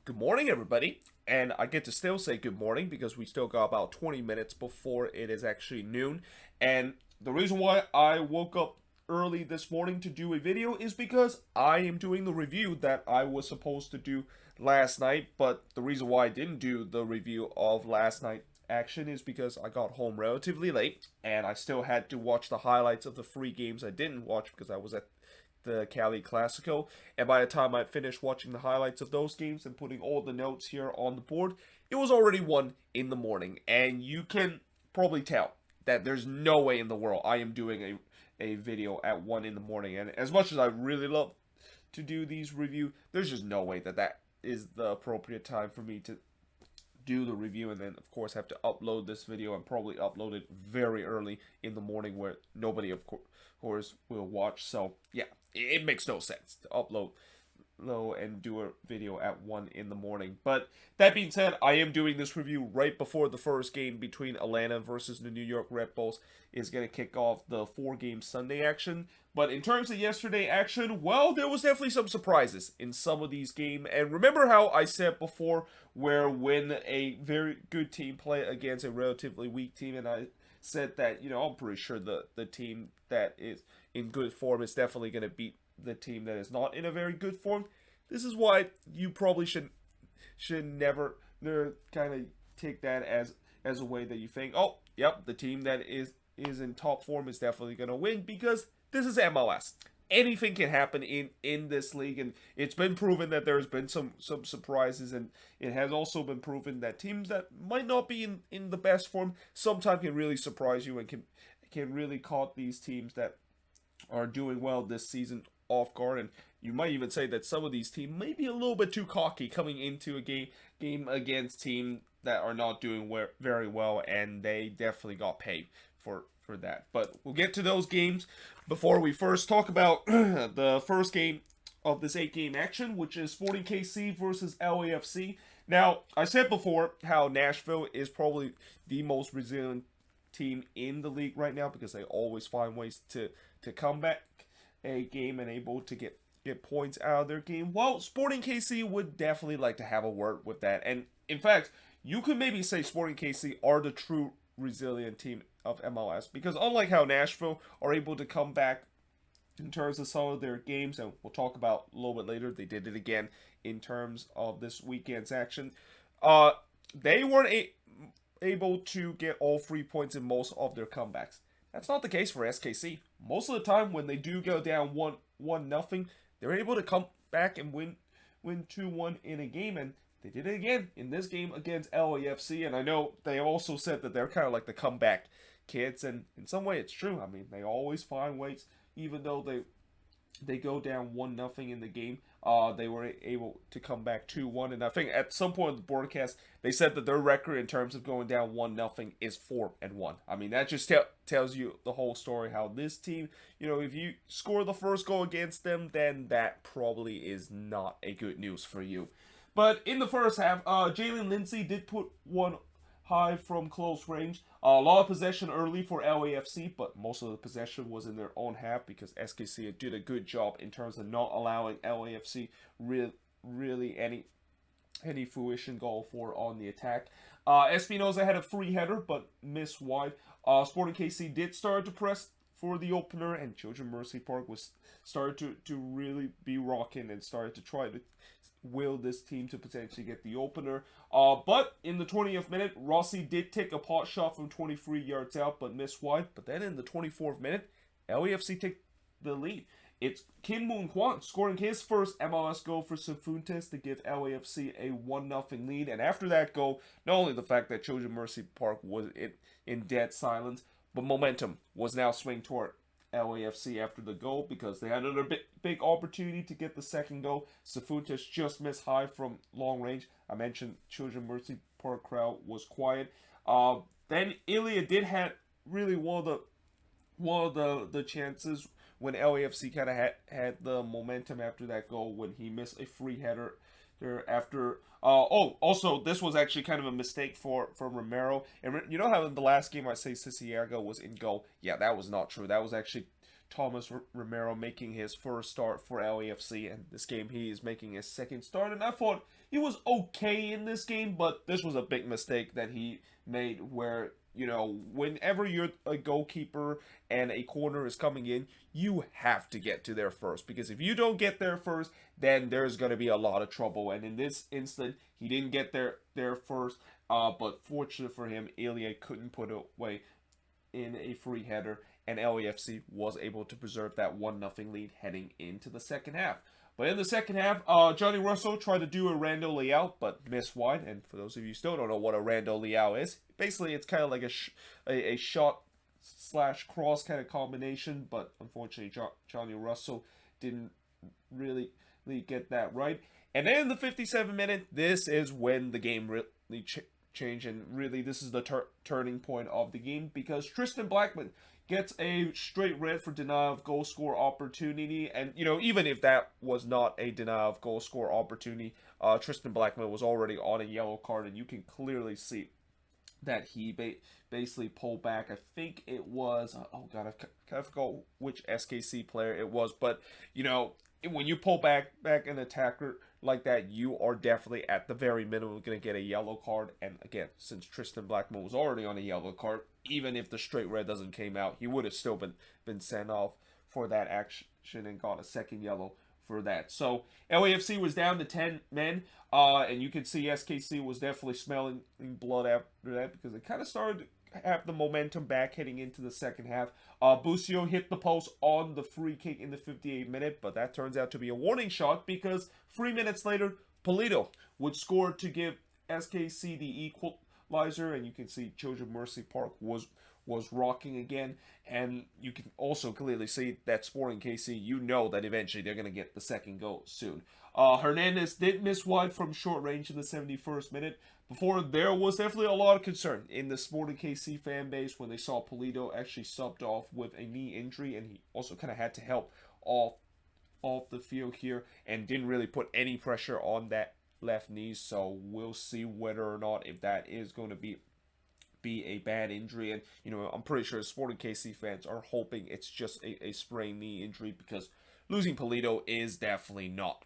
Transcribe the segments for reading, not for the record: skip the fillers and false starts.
Good morning, everybody. And I get to still say good morning because we still got about 20 minutes before it is actually noon. And the reason why I woke up early this morning to do a video is because I am doing the review that I was supposed to do last night. But the reason why I didn't do the review of last night action is because I got home relatively late and I still had to watch the highlights of the three games I didn't watch because I was at the Cali Classico, and by the time I finished watching the highlights of those games and putting all the notes here on the board, it was already 1 in the morning, and you can probably tell that there's no way in the world I am doing a video at 1 in the morning, and as much as I really love to do these review, there's just no way that that is the appropriate time for me to do the review and then of course have to upload this video and probably upload it very early in the morning where nobody of course will watch. So yeah, it makes no sense to upload and do a video at 1 in the morning. But that being said, I am doing this review right before the first game between Atlanta versus the New York Red Bulls is going to kick off the 4-game Sunday action. But in terms of yesterday action, well, there was definitely some surprises in some of these games. And remember how I said before, where when a very good team play against a relatively weak team, and I said that, I'm pretty sure the team that is in good form is definitely going to beat the team that is not in a very good form. This is why you probably should never kind of take that as a way that you think, oh, yep, the team that is in top form is definitely going to win, because this is MLS. Anything can happen in this league, and it's been proven that there's been some surprises, and it has also been proven that teams that might not be in the best form sometimes can really surprise you and can really caught these teams that are doing well this season off guard. And you might even say that some of these teams may be a little bit too cocky coming into a game against teams that are not doing very well, and they definitely got paid for that. But we'll get to those games before we first talk about the first game of this 8-game action, which is Sporting KC versus LAFC. Now, I said before how Nashville is probably the most resilient team in the league right now because they always find ways to come back a game and able to get points out of their game. Well, Sporting KC would definitely like to have a word with that. And in fact, you could maybe say Sporting KC are the true resilient team of MLS, because unlike how Nashville are able to come back in terms of some of their games, and we'll talk about a little bit later, they did it again in terms of this weekend's action. They weren't able to get all 3 points in most of their comebacks. That's not the case for SKC. Most of the time when they do go down 1-0, they're able to come back and win 2-1 in a game, and they did it again in this game against LAFC. And I know they also said that they're kind of like the comeback kids, and in some way it's true. I mean, they always find ways, even though they go down 1-0 in the game. They were able to come back 2-1, and I think at some point in the broadcast they said that their record in terms of going down 1-0 is 4-1. I mean, that just tells you the whole story. How this team, if you score the first goal against them, then that probably is not a good news for you. But in the first half, Jalen Lindsey did put one high from close range. A lot of possession early for LAFC, but most of the possession was in their own half because SKC did a good job in terms of not allowing LAFC really any fruition goal for on the attack. Espinoza had a free header but missed wide. Sporting KC did start to press for the opener, and Children Mercy Park was started to really be rocking and started to try to will this team to potentially get the opener. But in the 20th minute, Rossi did take a pot shot from 23 yards out, but missed wide. But then in the 24th minute, LAFC take the lead. It's Kim Moon Kwan scoring his first MLS goal for Cifuentes to give LAFC a 1-0 lead. And after that goal, not only the fact that Children Mercy Park was in dead silence, but momentum was now swing toward LAFC after the goal, because they had another big opportunity to get the second goal. Cifuentes just missed high from long range. I mentioned Children Mercy Park crowd was quiet. Then Ilya did have really one of the chances when LAFC kind of had the momentum after that goal, when he missed a free header there after. Also, this was actually kind of a mistake for Romero. And you know how in the last game I say Sisiaga was in goal? Yeah, that was not true. That was actually Thomas Romero making his first start for LAFC, and this game he is making his second start, and I thought he was okay in this game, but this was a big mistake that he made where, you know, whenever you're a goalkeeper and a corner is coming in, you have to get to there first, because if you don't get there first, then there's going to be a lot of trouble, and in this instant, he didn't get there first, but fortunate for him, Ilya couldn't put it away in a free header, and LAFC was able to preserve that 1-0 lead heading into the second half. But in the second half, Johnny Russell tried to do a Rando Leao, but missed wide. And for those of you who still don't know what a Rando Leao is, basically it's kind of like a shot / cross kind of combination. But unfortunately, Johnny Russell didn't really get that right. And then in the 57th minute, this is when the game really changed. And really, this is the turning point of the game, because Tristan Blackman gets a straight red for denial of goal score opportunity. And, you know, even if that was not a denial of goal score opportunity, Tristan Blackman was already on a yellow card, and you can clearly see that he basically pulled back. I think it was, oh God, I forgot which SKC player it was, but, you know, when you pull back an attacker like that, you are definitely at the very minimum going to get a yellow card. And again, since Tristan Blackman was already on a yellow card, even if the straight red doesn't came out, he would have still been sent off for that action and got a second yellow for that. So LAFC was down to 10 men, and you can see SKC was definitely smelling blood after that, because they kind of started to have the momentum back heading into the second half. Busio hit the post on the free kick in the 58th minute, but that turns out to be a warning shot, because 3 minutes later, Polito would score to give SKC the equalizer, and you can see Children Mercy Park was rocking again, and you can also clearly see that Sporting KC, you know that eventually they're going to get the second goal soon. Hernandez did miss wide from short range in the 71st minute. Before, there was definitely a lot of concern in the Sporting KC fan base when they saw Polito actually subbed off with a knee injury, and he also kind of had to help off the field here and didn't really put any pressure on that left knee. So we'll see whether or not if that is going to be a bad injury. And, you know, I'm pretty sure Sporting KC fans are hoping it's just a sprained knee injury, because losing Polito is definitely not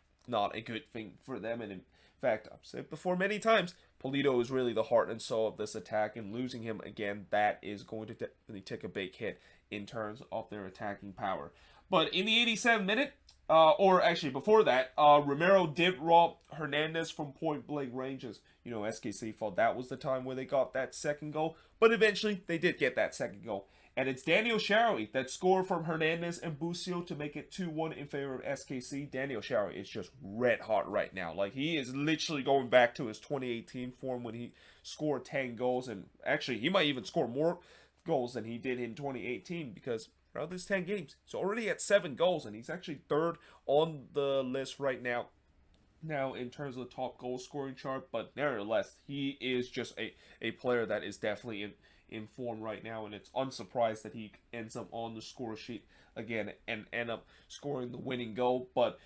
a good thing for them. And in fact, I've said before many times, Polito is really the heart and soul of this attack, and losing him again, that is going to definitely take a big hit in terms of their attacking power. But in the 87th minute, or actually before that, Romero did rob Hernandez from point-blank ranges. You know, SKC thought that was the time where they got that second goal, but eventually they did get that second goal. And it's Daniel Shaarawy that scored from Hernandez and Busio to make it 2-1 in favor of SKC. Daniel Shaarawy is just red hot right now. Like, he is literally going back to his 2018 form when he scored 10 goals. And actually, he might even score more goals than he did in 2018, because around these 10 games, he's already at 7 goals. And he's actually third on the list right now in terms of the top goal scoring chart. But nevertheless, he is just a player that is definitely in form right now, and it's unsurprised that he ends up on the score sheet again and end up scoring the winning goal. But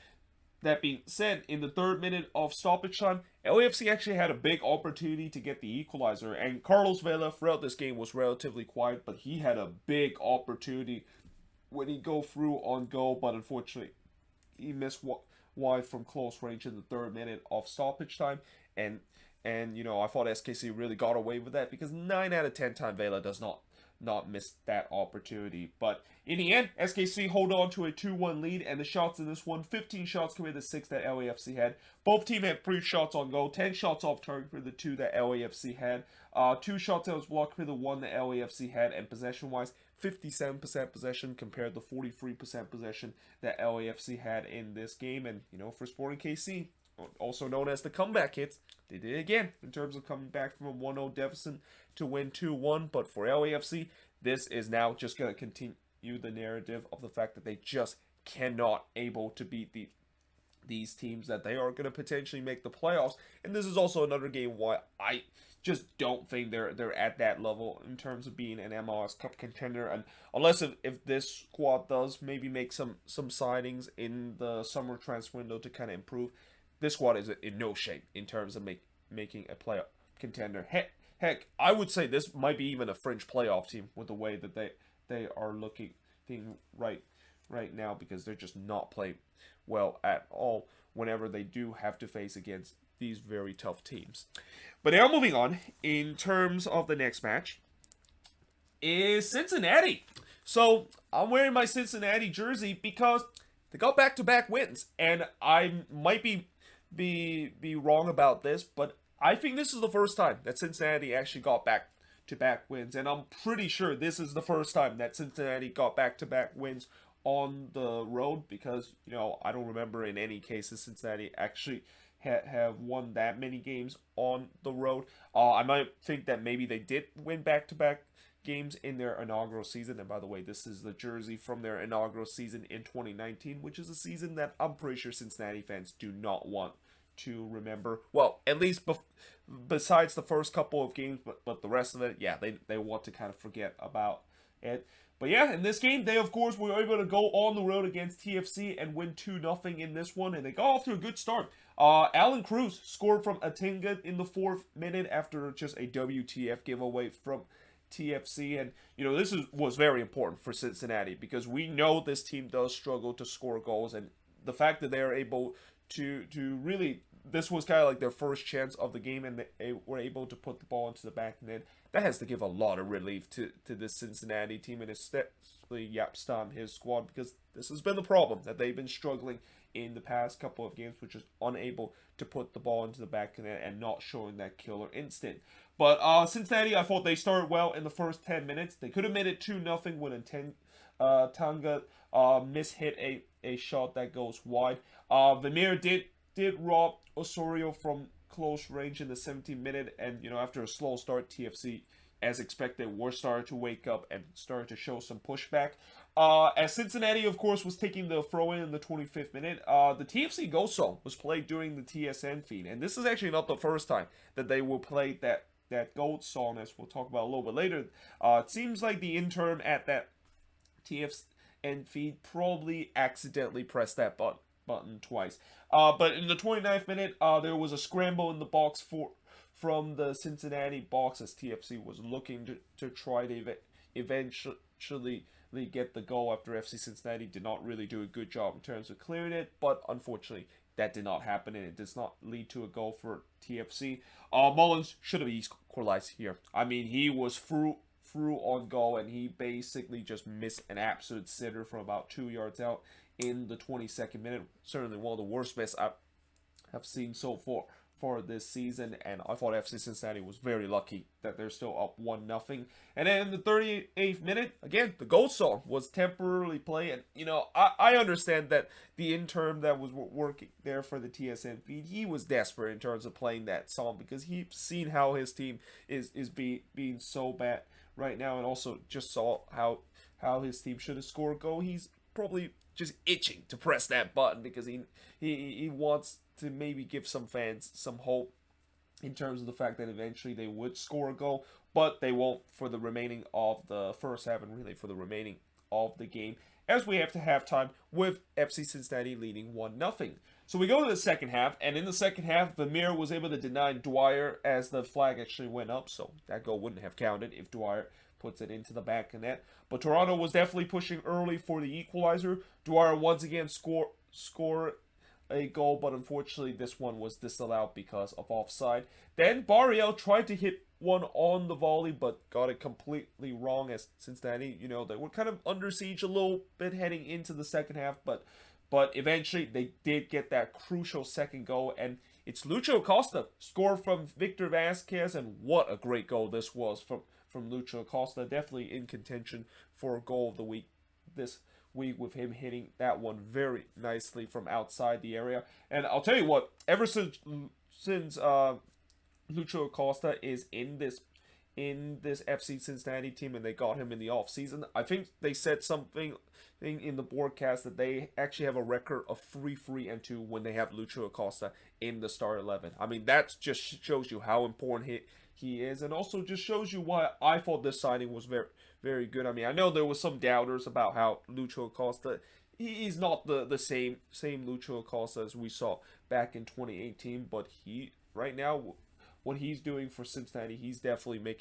that being said, in the 3rd minute of stoppage time, LAFC actually had a big opportunity to get the equalizer, and Carlos Vela throughout this game was relatively quiet, but he had a big opportunity when he go through on goal, but unfortunately he missed wide from close range in the 3rd minute of stoppage time. And, you know, I thought SKC really got away with that, because 9 out of 10 times Vela does not miss that opportunity. But in the end, SKC hold on to a 2-1 lead, and the shots in this one, 15 shots compared to 6 that LAFC had. Both teams had 3 shots on goal, 10 shots off target for the 2 that LAFC had. 2 shots that was blocked for the 1 that LAFC had, and possession-wise, 57% possession compared to 43% possession that LAFC had in this game. And, you know, for Sporting KC, also known as the comeback hits, they did it again in terms of coming back from a 1-0 deficit to win 2-1. But for LAFC, this is now just going to continue the narrative of the fact that they just cannot able to beat these teams, that they are going to potentially make the playoffs. And this is also another game why I just don't think they're at that level in terms of being an MLS Cup contender. And unless if this squad does maybe make some signings in the summer transfer window to kind of improve, this squad is in no shape in terms of making a playoff contender. Heck, I would say this might be even a fringe playoff team with the way that they are looking right right now because they're just not playing well at all whenever they do have to face against these very tough teams. But now moving on, in terms of the next match, is Cincinnati. So I'm wearing my Cincinnati jersey because they got back-to-back wins, and I might be wrong about this, but I think this is the first time that Cincinnati actually got back-to-back wins, and I'm pretty sure this is the first time that Cincinnati got back-to-back wins on the road because, I don't remember in any cases Cincinnati actually have won that many games on the road. I might think that maybe they did win back-to-back games in their inaugural season, and by the way, this is the jersey from their inaugural season in 2019, which is a season that I'm pretty sure Cincinnati fans do not want to remember. Well, at least besides the first couple of games, but the rest of it, yeah, they want to kind of forget about it. But yeah, in this game, they of course were able to go on the road against TFC and win 2-0 in this one, and they got off to a good start. Alan Cruz scored from Atinga in the 4th minute after just a WTF giveaway from TFC, and this was very important for Cincinnati because we know this team does struggle to score goals, and the fact that they are able to really, this was kind of like their first chance of the game, and they were able to put the ball into the back net. That has to give a lot of relief to this Cincinnati team, and especially Jaap Stam, his squad, because this has been the problem that they've been struggling in the past couple of games, which is unable to put the ball into the back net and not showing that killer instinct. But Cincinnati, I thought they started well in the first 10 minutes. They could have made it 2-0 when Tanga mishit a shot that goes wide. Vermeer did rob Osorio from close range in the 17th minute, and after a slow start, TFC, as expected, were starting to wake up and started to show some pushback. As Cincinnati, of course, was taking the throw-in in the 25th minute, the TFC goal song was played during the TSN feed, and this is actually not the first time that they will play that gold song, as we'll talk about a little bit later. It seems like the intern at that TSN feed probably accidentally pressed that button twice. But in the 29th minute, there was a scramble in the box from the Cincinnati box as TFC was looking to try to eventually get the goal after FC Cincinnati did not really do a good job in terms of clearing it, but unfortunately that did not happen, and it does not lead to a goal for TFC. Mullins should have equalized here. I mean, he was through on goal, and he basically just missed an absolute sitter from about 2 yards out in the 22nd minute. Certainly one of the worst misses I have seen so far for this season, and I thought FC Cincinnati was very lucky that they're still up 1-0. And then in the 38th minute, again, the goal song was temporarily played, and I understand that the intern that was working there for the TSN feed, he was desperate in terms of playing that song because he's seen how his team is being so bad right now, and also just saw how his team should have scored a goal. He's probably just itching to press that button because he wants to maybe give some fans some hope in terms of the fact that eventually they would score a goal, but they won't for the remaining of the first half and really for the remaining of the game, as we have to halftime with FC Cincinnati leading 1-0. So we go to the second half, and in the second half, Vermeer was able to deny Dwyer as the flag actually went up, so that goal wouldn't have counted if Dwyer puts it into the back of net. But Toronto was definitely pushing early for the equalizer. Dwyer once again score a goal, but unfortunately this one was disallowed because of offside. Then Barriel tried to hit one on the volley, but got it completely wrong as Cincinnati, they were kind of under siege a little bit heading into the second half, but eventually they did get that crucial second goal, and it's Lucho Acosta scored from Victor Vasquez, and what a great goal this was from Lucho Acosta. Definitely in contention for a goal of the week this week, with him hitting that one very nicely from outside the area. And I'll tell you what, ever since Lucho Acosta is in this FC Cincinnati team and they got him in the offseason, I think they said something in the broadcast that they actually have a record of 3-3-2 when they have Lucho Acosta in the start 11. I mean, that just shows you how important he is, and also just shows you why I thought this signing was very, very good. I mean, I know there was some doubters about how Lucho Acosta, he's not the same Lucho Acosta as we saw back in 2018, but he right now what he's doing for Cincinnati, he's definitely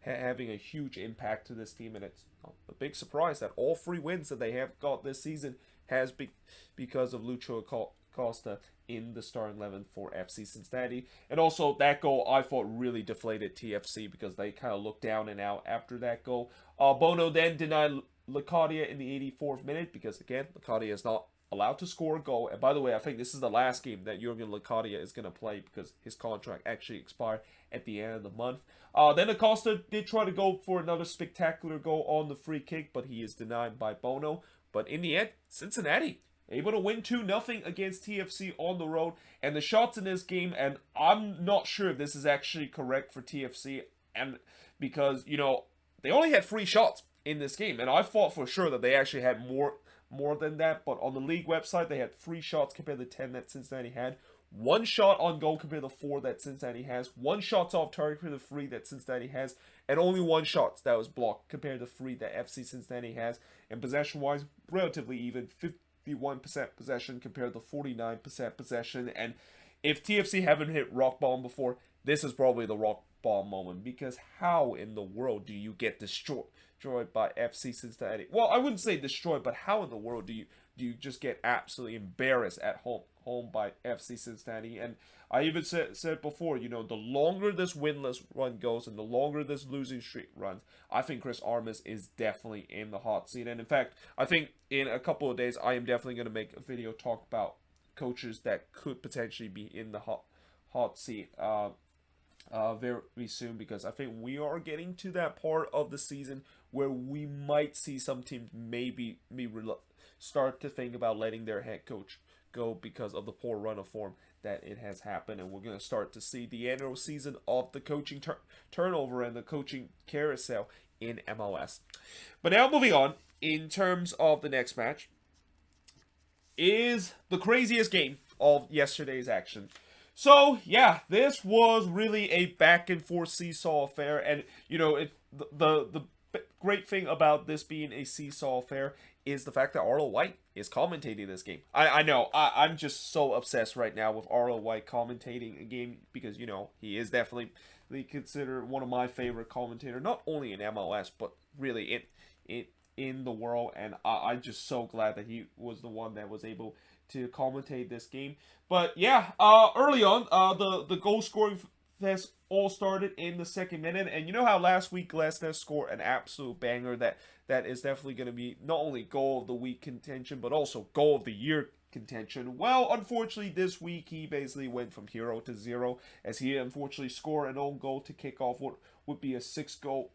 having a huge impact to this team, and it's a big surprise that all 3 wins that they have got this season has been because of Lucho Acosta in the starting 11 for FC Cincinnati. And also, that goal I thought really deflated TFC because they kind of looked down and out after that goal. Bono then denied Locadia in the 84th minute because, again, Locadia is not allowed to score a goal. And by the way, I think this is the last game that Jurgen Locadia is going to play because his contract actually expired at the end of the month. Then Acosta did try to go for another spectacular goal on the free kick, but he is denied by Bono. But in the end, Cincinnati able to win 2-0 against TFC on the road. And the shots in this game, and I'm not sure if this is actually correct for TFC, and because, you know, they only had 3 shots in this game, and I thought for sure that they actually had more than that, but on the league website, they had 3 shots compared to 10 that Cincinnati had. 1 shot on goal compared to 4 that Cincinnati has. 1 shot off target compared to 3 that Cincinnati has. And only 1 shot that was blocked compared to 3 that FC Cincinnati has. And possession-wise, relatively even. 51% possession compared to 49% possession. And if TFC haven't hit rock bottom before, this is probably the rock bottom moment. Because how in the world do you get destroyed by FC Cincinnati? Well, I wouldn't say destroyed, but how in the world do you just get absolutely embarrassed at home by FC Cincinnati? And I even said before, you know, the longer this winless run goes and the longer this losing streak runs, I think Chris Armas is definitely in the hot seat. And in fact, I think in a couple of days, I am definitely going to make a video talk about coaches that could potentially be in the hot seat very soon, because I think we are getting to that part of the season where we might see some teams maybe start to think about letting their head coach go because of the poor run of form that it has happened, and we're going to start to see the annual season of the coaching turnover and the coaching carousel in MLS. But now moving on, in terms of the next match, is the craziest game of yesterday's action. So, yeah, this was really a back-and-forth seesaw affair, and, you know, the great thing about this being a seesaw affair is the fact that Arlo White is commentating this game. I know, I'm just so obsessed right now with Arlo White commentating a game because, you know, he is definitely considered one of my favorite commentators, not only in MLS, but really in the world, and I'm just so glad that he was the one that was able to commentate this game. But yeah, early on, the goal scoring fest all started in the 2nd minute, and you know how last week Glasnes scored an absolute banger that is definitely going to be not only goal of the week contention, but also goal of the year contention. Well, unfortunately, this week he basically went from 0 to 0 as he unfortunately scored an own goal to kick off what would be a 6-goal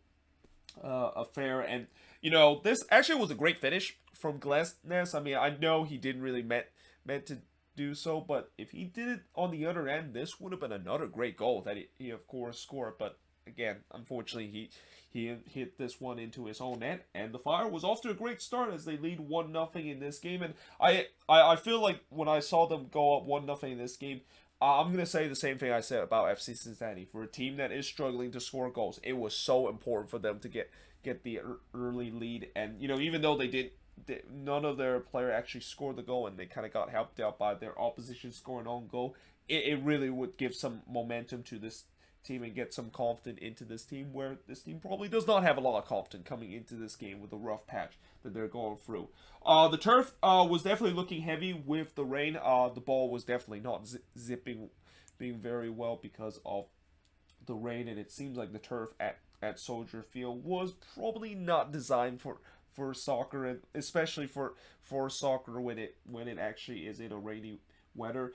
affair. And you know, this actually was a great finish from Glasnes. I mean, I know he didn't really meant to do so, but if he did it on the other end, this would have been another great goal that he of course scored. But again, unfortunately, he hit this one into his own net, and the Fire was off to a great start as they lead 1-0 in this game. And I feel like when I saw them go up 1-0 in this game, I'm going to say the same thing I said about FC Cincinnati. For a team that is struggling to score goals, it was so important for them to get the early lead. And, you know, even though none of their player actually scored the goal and they kind of got helped out by their opposition scoring own goal, it really would give some momentum to this team and get some confidence into this team, where this team probably does not have a lot of confidence coming into this game with the rough patch that they're going through. The turf was definitely looking heavy with the rain. The ball was definitely not zipping being very well because of the rain, and it seems like the turf at Soldier Field was probably not designed for soccer, and especially for soccer when it actually is in a rainy weather.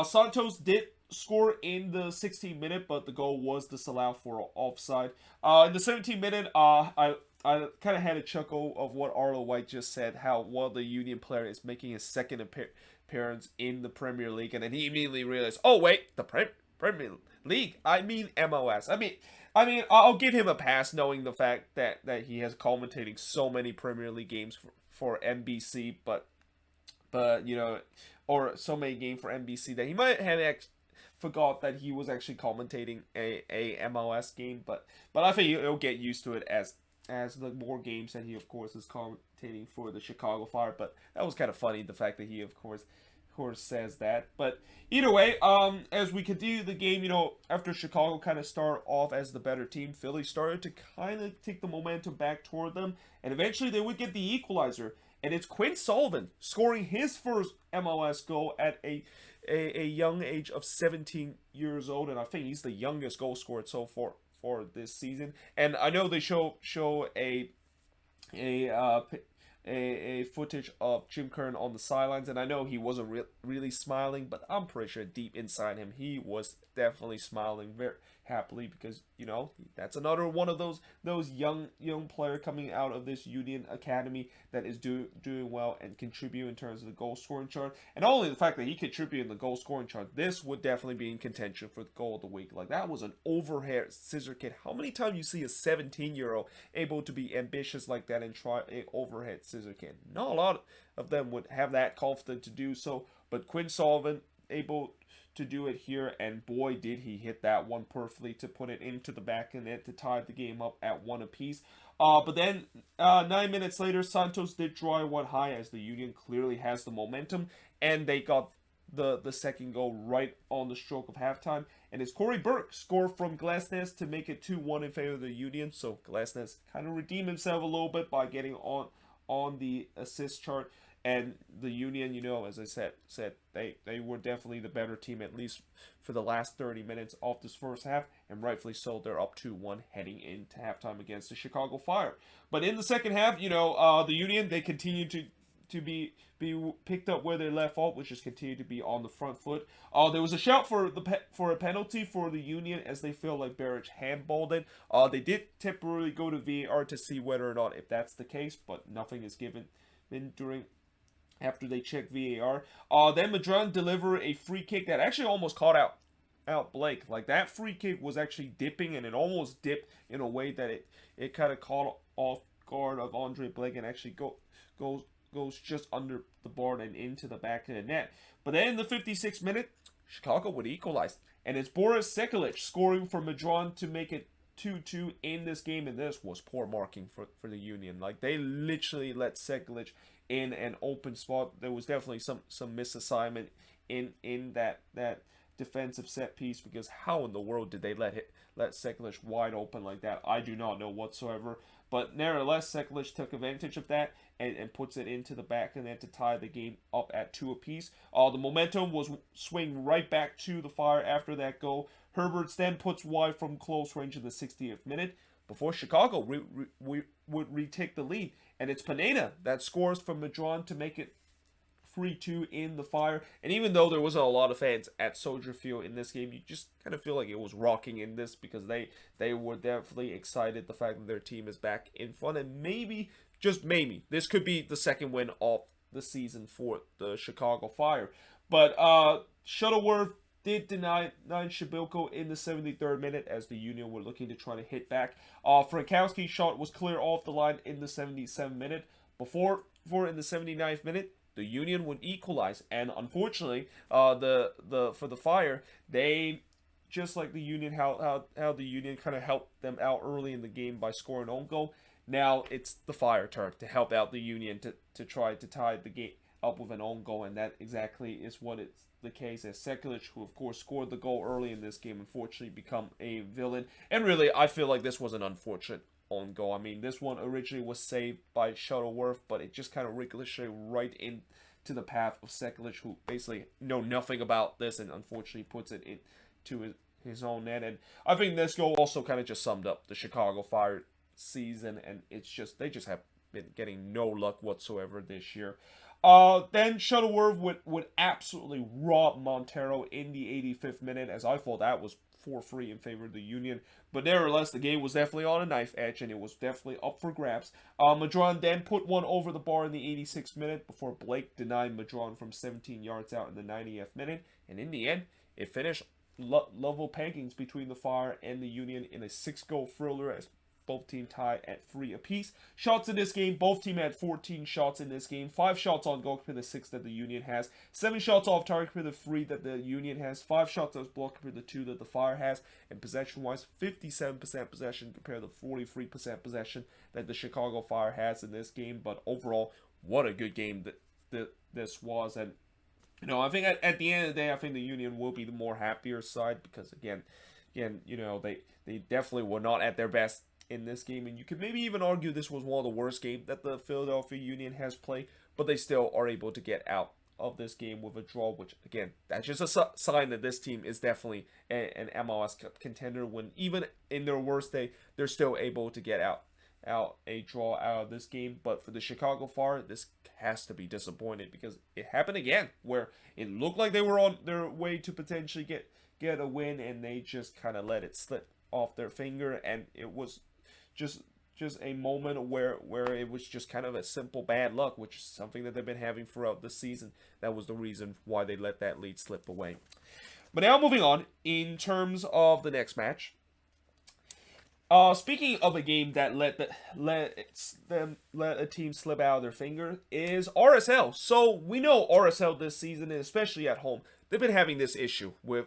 Santos did score in the 16th minute, but the goal was disallowed for offside. In the 17th minute, I kind of had a chuckle of what Arlo White just said, how one of the Union player is making his second appearance in the Premier League, and then he immediately realized, oh wait, the Premier League, I mean MLS. I mean, I'll give him a pass knowing the fact that he has commentating so many Premier League games for NBC, but you know, or so many games for NBC that he might have forgot that he was actually commentating a MLS game. But I think he'll get used to it as the more games that he of course is commentating for the Chicago Fire. But that was kind of funny, the fact that he of course course says that. But either way, as we continue the game, after Chicago kind of started off as the better team, Philly started to kind of take the momentum back toward them, and eventually they would get the equalizer. And it's Quinn Sullivan scoring his first MLS goal at a young age of 17 years old, and I think he's the youngest goal scorer so far for this season. And I know they show a footage of Jim Curran on the sidelines, and I know he wasn't really smiling, but I'm pretty sure deep inside him he was definitely smiling very happily, because that's another one of those young player coming out of this Union Academy that is doing well and contribute in terms of the goal scoring chart. And not only the fact that he contributed in the goal scoring chart, this would definitely be in contention for the goal of the week. Like, that was an overhead scissor kick. How many times you see a 17-year-old able to be ambitious like that and try a overhead scissor kick? Not a lot of them would have that confidence to do so, but Quinn Sullivan able to do it here, and boy did he hit that one perfectly to put it into the back of the net to tie the game up at 1 apiece. But then 9 minutes later, Santos did draw one high, as the Union clearly has the momentum, and they got the second goal right on the stroke of halftime. And it's Corey Burke scored from Glasnes to make it 2-1 in favor of the Union. So Glasnes kind of redeemed himself a little bit by getting on the assist chart. And the Union, as I said, they were definitely the better team, at least for the last 30 minutes of this first half, and rightfully so. They're up 2-1 heading into halftime against the Chicago Fire. But in the second half, the Union, they continue to be picked up where they left off, which is continue to be on the front foot. There was a shout for a penalty for the Union, as they feel like Beric handballed it. They did temporarily go to VAR to see whether or not if that's the case, but nothing is given after they check VAR. Then Madron delivered a free kick that actually almost caught out Blake. Like, that free kick was actually dipping, and it almost dipped in a way that it kind of caught off guard of Andre Blake and actually goes just under the bar and into the back of the net. But then in the 56th minute, Chicago would equalize, and it's Boris Sekulic scoring for Madron to make it 2-2 in this game, and this was poor marking for the Union. Like, they literally let Sekulic in an open spot. There was definitely some misassignment in that defensive set piece, because how in the world did they let Sekulic wide open like that? I do not know whatsoever. But nevertheless, Sekulic took advantage of that and puts it into the back and then to tie the game up at 2 apiece. The momentum was swing right back to the Fire after that goal. Herberts then puts wide from close range in the 60th minute before Chicago would retake the lead. And it's Pineda that scores from Madron to make it 3-2 in the Fire. And even though there wasn't a lot of fans at Soldier Field in this game, you just kind of feel like it was rocking in this, because they were definitely excited the fact that their team is back in front. And maybe, just maybe, this could be the second win of the season for the Chicago Fire. But Shuttleworth did deny Shabilko in the 73rd minute, as the Union were looking to try to hit back. Frankowski's shot was clear off the line in the 77th minute. Before in the 79th minute, the Union would equalize, and unfortunately, for the Fire, they, just like the Union, how the Union kind of helped them out early in the game by scoring an own goal. Now it's the Fire turn to help out the Union to try to tie the game up with an own goal, and that exactly is what it's the case, as Sekulic, who of course scored the goal early in this game, unfortunately become a villain. And really, I feel like this was an unfortunate own goal. I mean, this one originally was saved by Shuttleworth, but it just kind of ricocheted right into the path of Sekulic, who basically know nothing about this and unfortunately puts it into his own net. And I think this goal also kind of just summed up the Chicago Fire season, and they just have been getting no luck whatsoever this year. Then Shuttleworth would absolutely rob Montero in the 85th minute, as I thought that was 4-3 in favor of the Union. But nevertheless, the game was definitely on a knife edge, and it was definitely up for grabs. Madron then put one over the bar in the 86th minute before Blake denied Madron from 17 yards out in the 90th minute. And in the end, it finished level peggings between the Fire and the Union in a 6-goal thriller, as both teams tied at 3 apiece. Shots in this game, both teams had 14 shots in this game. 5 shots on goal compared to the 6 that the Union has. 7 shots off target compared to the 3 that the Union has. 5 shots as blocked compared to the 2 that the Fire has. And possession-wise, 57% possession compared to 43% possession that the Chicago Fire has in this game. But overall, what a good game that this was. And I think at the end of the day, I think the Union will be the more happier side because again, they definitely were not at their best in this game, and you could maybe even argue this was one of the worst games that the Philadelphia Union has played, but they still are able to get out of this game with a draw, which again, that's just a sign that this team is definitely an MLS Cup contender. When even in their worst day, they're still able to get out a draw out of this game. But for the Chicago Fire, this has to be disappointed because it happened again where it looked like they were on their way to potentially get a win, and they just kind of let it slip off their finger, and it was just a moment where it was just kind of a simple bad luck, which is something that they've been having throughout the season. That was the reason why they let that lead slip away. But now moving on, in terms of the next match. Speaking of a game that let a team slip out of their finger is RSL. So we know RSL this season, and especially at home, they've been having this issue with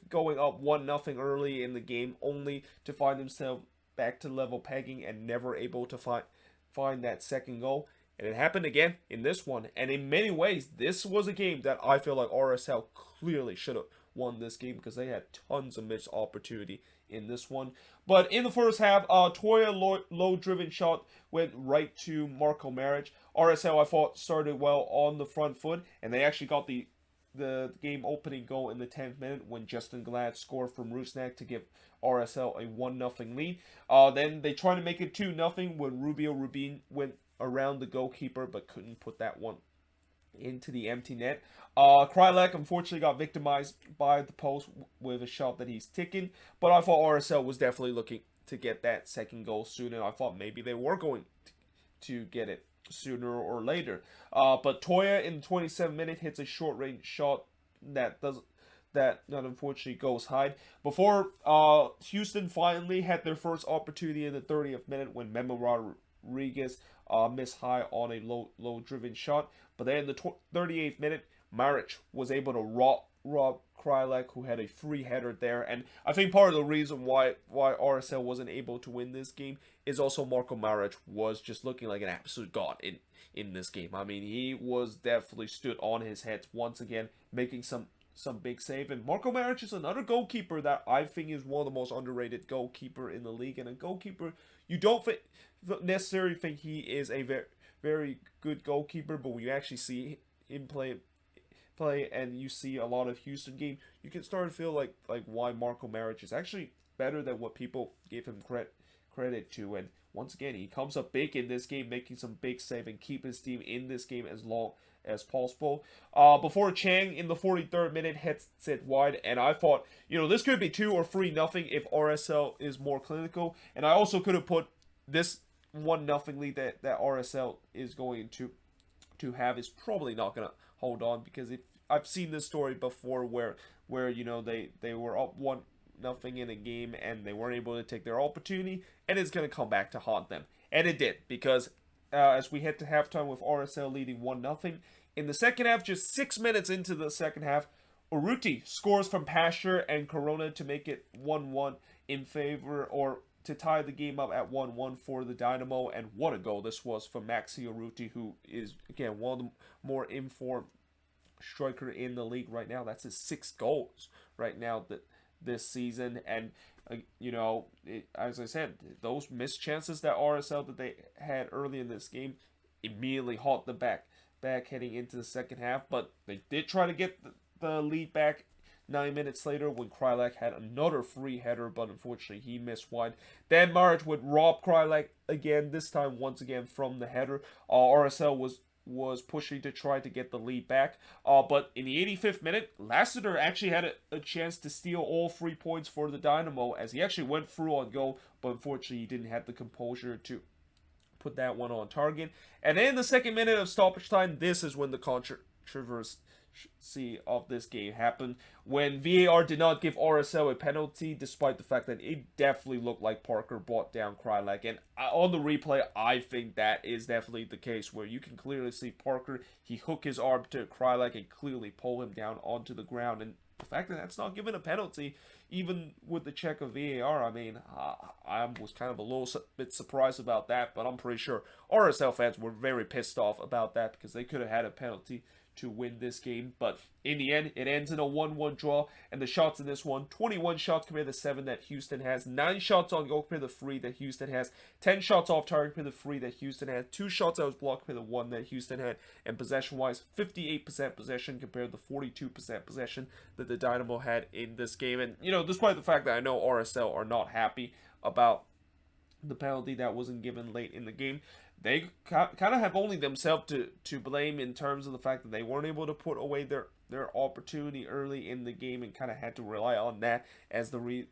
going up 1-0 early in the game, only to find themselves back to level pegging and never able to find that second goal. And it happened again in this one. And in many ways, this was a game that I feel like RSL clearly should have won this game because they had tons of missed opportunity in this one. But in the first half, Toya low-driven shot went right to Marco Maric. RSL, I thought, started well on the front foot, and they actually got the game opening goal in the 10th minute when Justin Glad scored from Rusnak to give RSL a 1-0 lead. Then they tried to make it 2-0 when Rubio Rubin went around the goalkeeper but couldn't put that one into the empty net. Krylak unfortunately got victimized by the post with a shot that he's taken, but I thought RSL was definitely looking to get that second goal soon, and I thought maybe they were going to get it sooner or later. But Toya in the 27th minute hits a short range shot that unfortunately goes high. Before Houston finally had their first opportunity in the 30th minute when Memo Rodriguez missed high on a low driven shot. But then in the 38th minute, Maric was able to rob Krylak, who had a free header there. And I think part of the reason why RSL wasn't able to win this game is also Marco Maric was just looking like an absolute god in this game. I mean, he was definitely stood on his head once again, making some big save. And Marco Maric is another goalkeeper that I think is one of the most underrated goalkeeper in the league, and a goalkeeper you don't necessarily think he is a very, very good goalkeeper, but when you actually see him play and you see a lot of Houston games, you can start to feel like why Marco Maric is actually better than what people gave him credit to. And once again, he comes up big in this game, making some big save and keep his team in this game as long as possible. Before Chang in the 43rd minute hits it wide, and I thought, this could be 2 or 3-0 if RSL is more clinical. And I also could have put this 1-0 lead that RSL is going to have is probably not going to hold on, because I've seen this story before where they were up 1-0 in a game and they weren't able to take their opportunity, and it's going to come back to haunt them. And it did, because as we head to halftime with RSL leading 1-0, in the second half, just 6 minutes into the second half, Urruti scores from Pasher and Corona to make it 1-1 in favor, or to tie the game up at 1-1 for the Dynamo. And what a goal this was from Maxi Urruti, who is, again, one of the more informed striker in the league right now. That's his 6 goals right now this season. And, as I said, those missed chances that RSL that they had early in this game immediately halt them back heading into the second half. But they did try to get the lead back 9 minutes later when Krylak had another free header, but unfortunately he missed wide. Then Maric would rob Krylak again, this time once again from the header. RSL was pushing to try to get the lead back. But in the 85th minute, Lassiter actually had a chance to steal all 3 points for the Dynamo, as he actually went through on goal, but unfortunately he didn't have the composure to put that one on target. And then in the second minute of stoppage time, this is when the controversy of this game happened, when VAR did not give RSL a penalty, despite the fact that it definitely looked like Parker brought down Krylak. And on the replay, I think that is definitely the case, where you can clearly see Parker, he hook his arm to Krylak and clearly pull him down onto the ground. And the fact that that's not given a penalty, even with the check of VAR, I mean, I was kind of a little bit surprised about that, but I'm pretty sure RSL fans were very pissed off about that, because they could have had a penalty to win this game. But in the end, it ends in a 1-1 draw. And the shots in this one, 21 shots compared to 7 that Houston has. 9 shots on goal compared to 3 that Houston has. 10 shots off target compared to 3 that Houston had. 2 shots that was blocked compared to 1 that Houston had. And possession-wise, 58% possession compared to 42% possession that the Dynamo had in this game. And, despite the fact that I know RSL are not happy about the penalty that wasn't given late in the game, they kind of have only themselves to blame in terms of the fact that they weren't able to put away their opportunity early in the game and kind of had to rely on that as the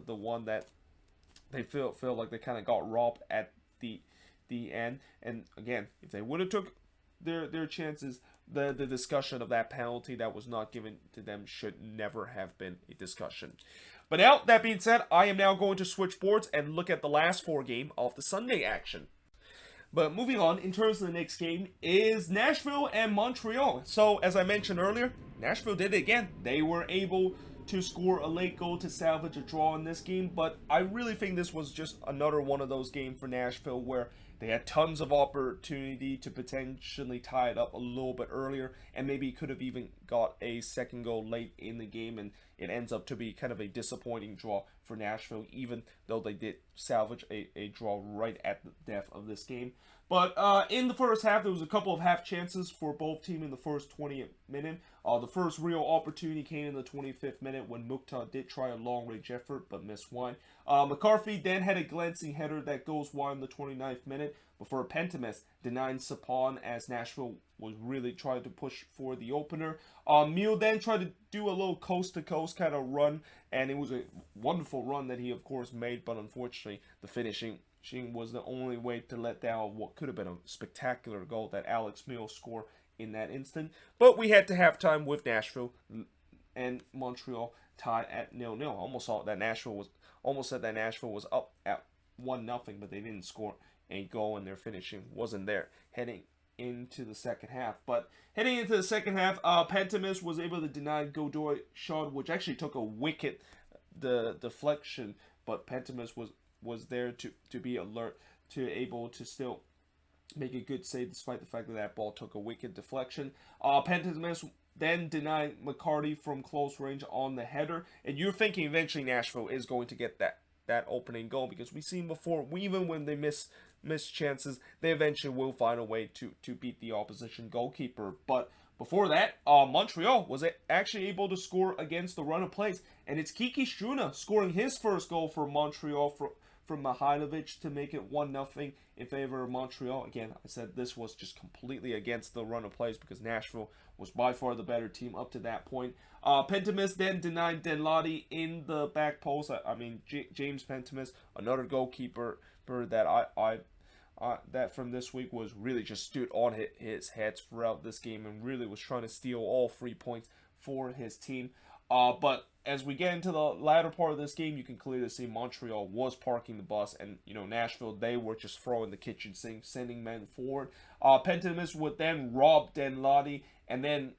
one that they feel like they kind of got robbed at the end. And again, if they would have took their chances, the discussion of that penalty that was not given to them should never have been a discussion. But now, that being said, I am now going to switch boards and look at the last 4 games of the Sunday action. But moving on, in terms of the next game, is Nashville and Montreal. So, as I mentioned earlier, Nashville did it again. They were able to score a late goal to salvage a draw in this game, but I really think this was just another one of those games for Nashville where they had tons of opportunity to potentially tie it up a little bit earlier, and maybe could have even got a second goal late in the game, and it ends up to be kind of a disappointing draw for Nashville, even though they did salvage a draw right at the death of this game. But in the first half, there was a couple of half chances for both teams in the first 20th minute. The first real opportunity came in the 25th minute when Mukta did try a long-range effort but missed wide. McCarthy then had a glancing header that goes wide in the 29th minute before Pentimus denying Sapon as Nashville was really trying to push for the opener. Meal then tried to do a little coast-to-coast kind of run, and it was a wonderful run that he, of course, made, but unfortunately, the finishing was the only way to let down what could have been a spectacular goal that Alex Meal scored in that instant. But we had to have time with Nashville and Montreal tied at 0-0. Almost said that Nashville was up at 1-0, but they didn't score a goal, and their finishing wasn't there heading into the second half. But heading into the second half, Pentimus was able to deny Godoy shot, which actually took a wicked deflection, but Pentimus was there to be alert, to able to still make a good save despite the fact that that ball took a wicked deflection. Pentimus then denied McCarty from close range on the header, and you're thinking eventually Nashville is going to get that opening goal, because we've seen before, even when they miss chances, they eventually will find a way to beat the opposition goalkeeper. But before that, Montreal was actually able to score against the run of plays, and it's Kiki Struna scoring his first goal for Montreal from Mihailovic to make it 1-0 in favor of Montreal. Again, I said this was just completely against the run of plays because Nashville was by far the better team up to that point. Pentimus then denied Denlati in the back post. James Pentimus, another goalkeeper that that from this week was really just stood on his head throughout this game and really was trying to steal all 3 points for his team. But as we get into the latter part of this game, you can clearly see Montreal was parking the bus, and Nashville, they were just throwing the kitchen sink, sending men forward. Pentimus would then rob Denlati, and then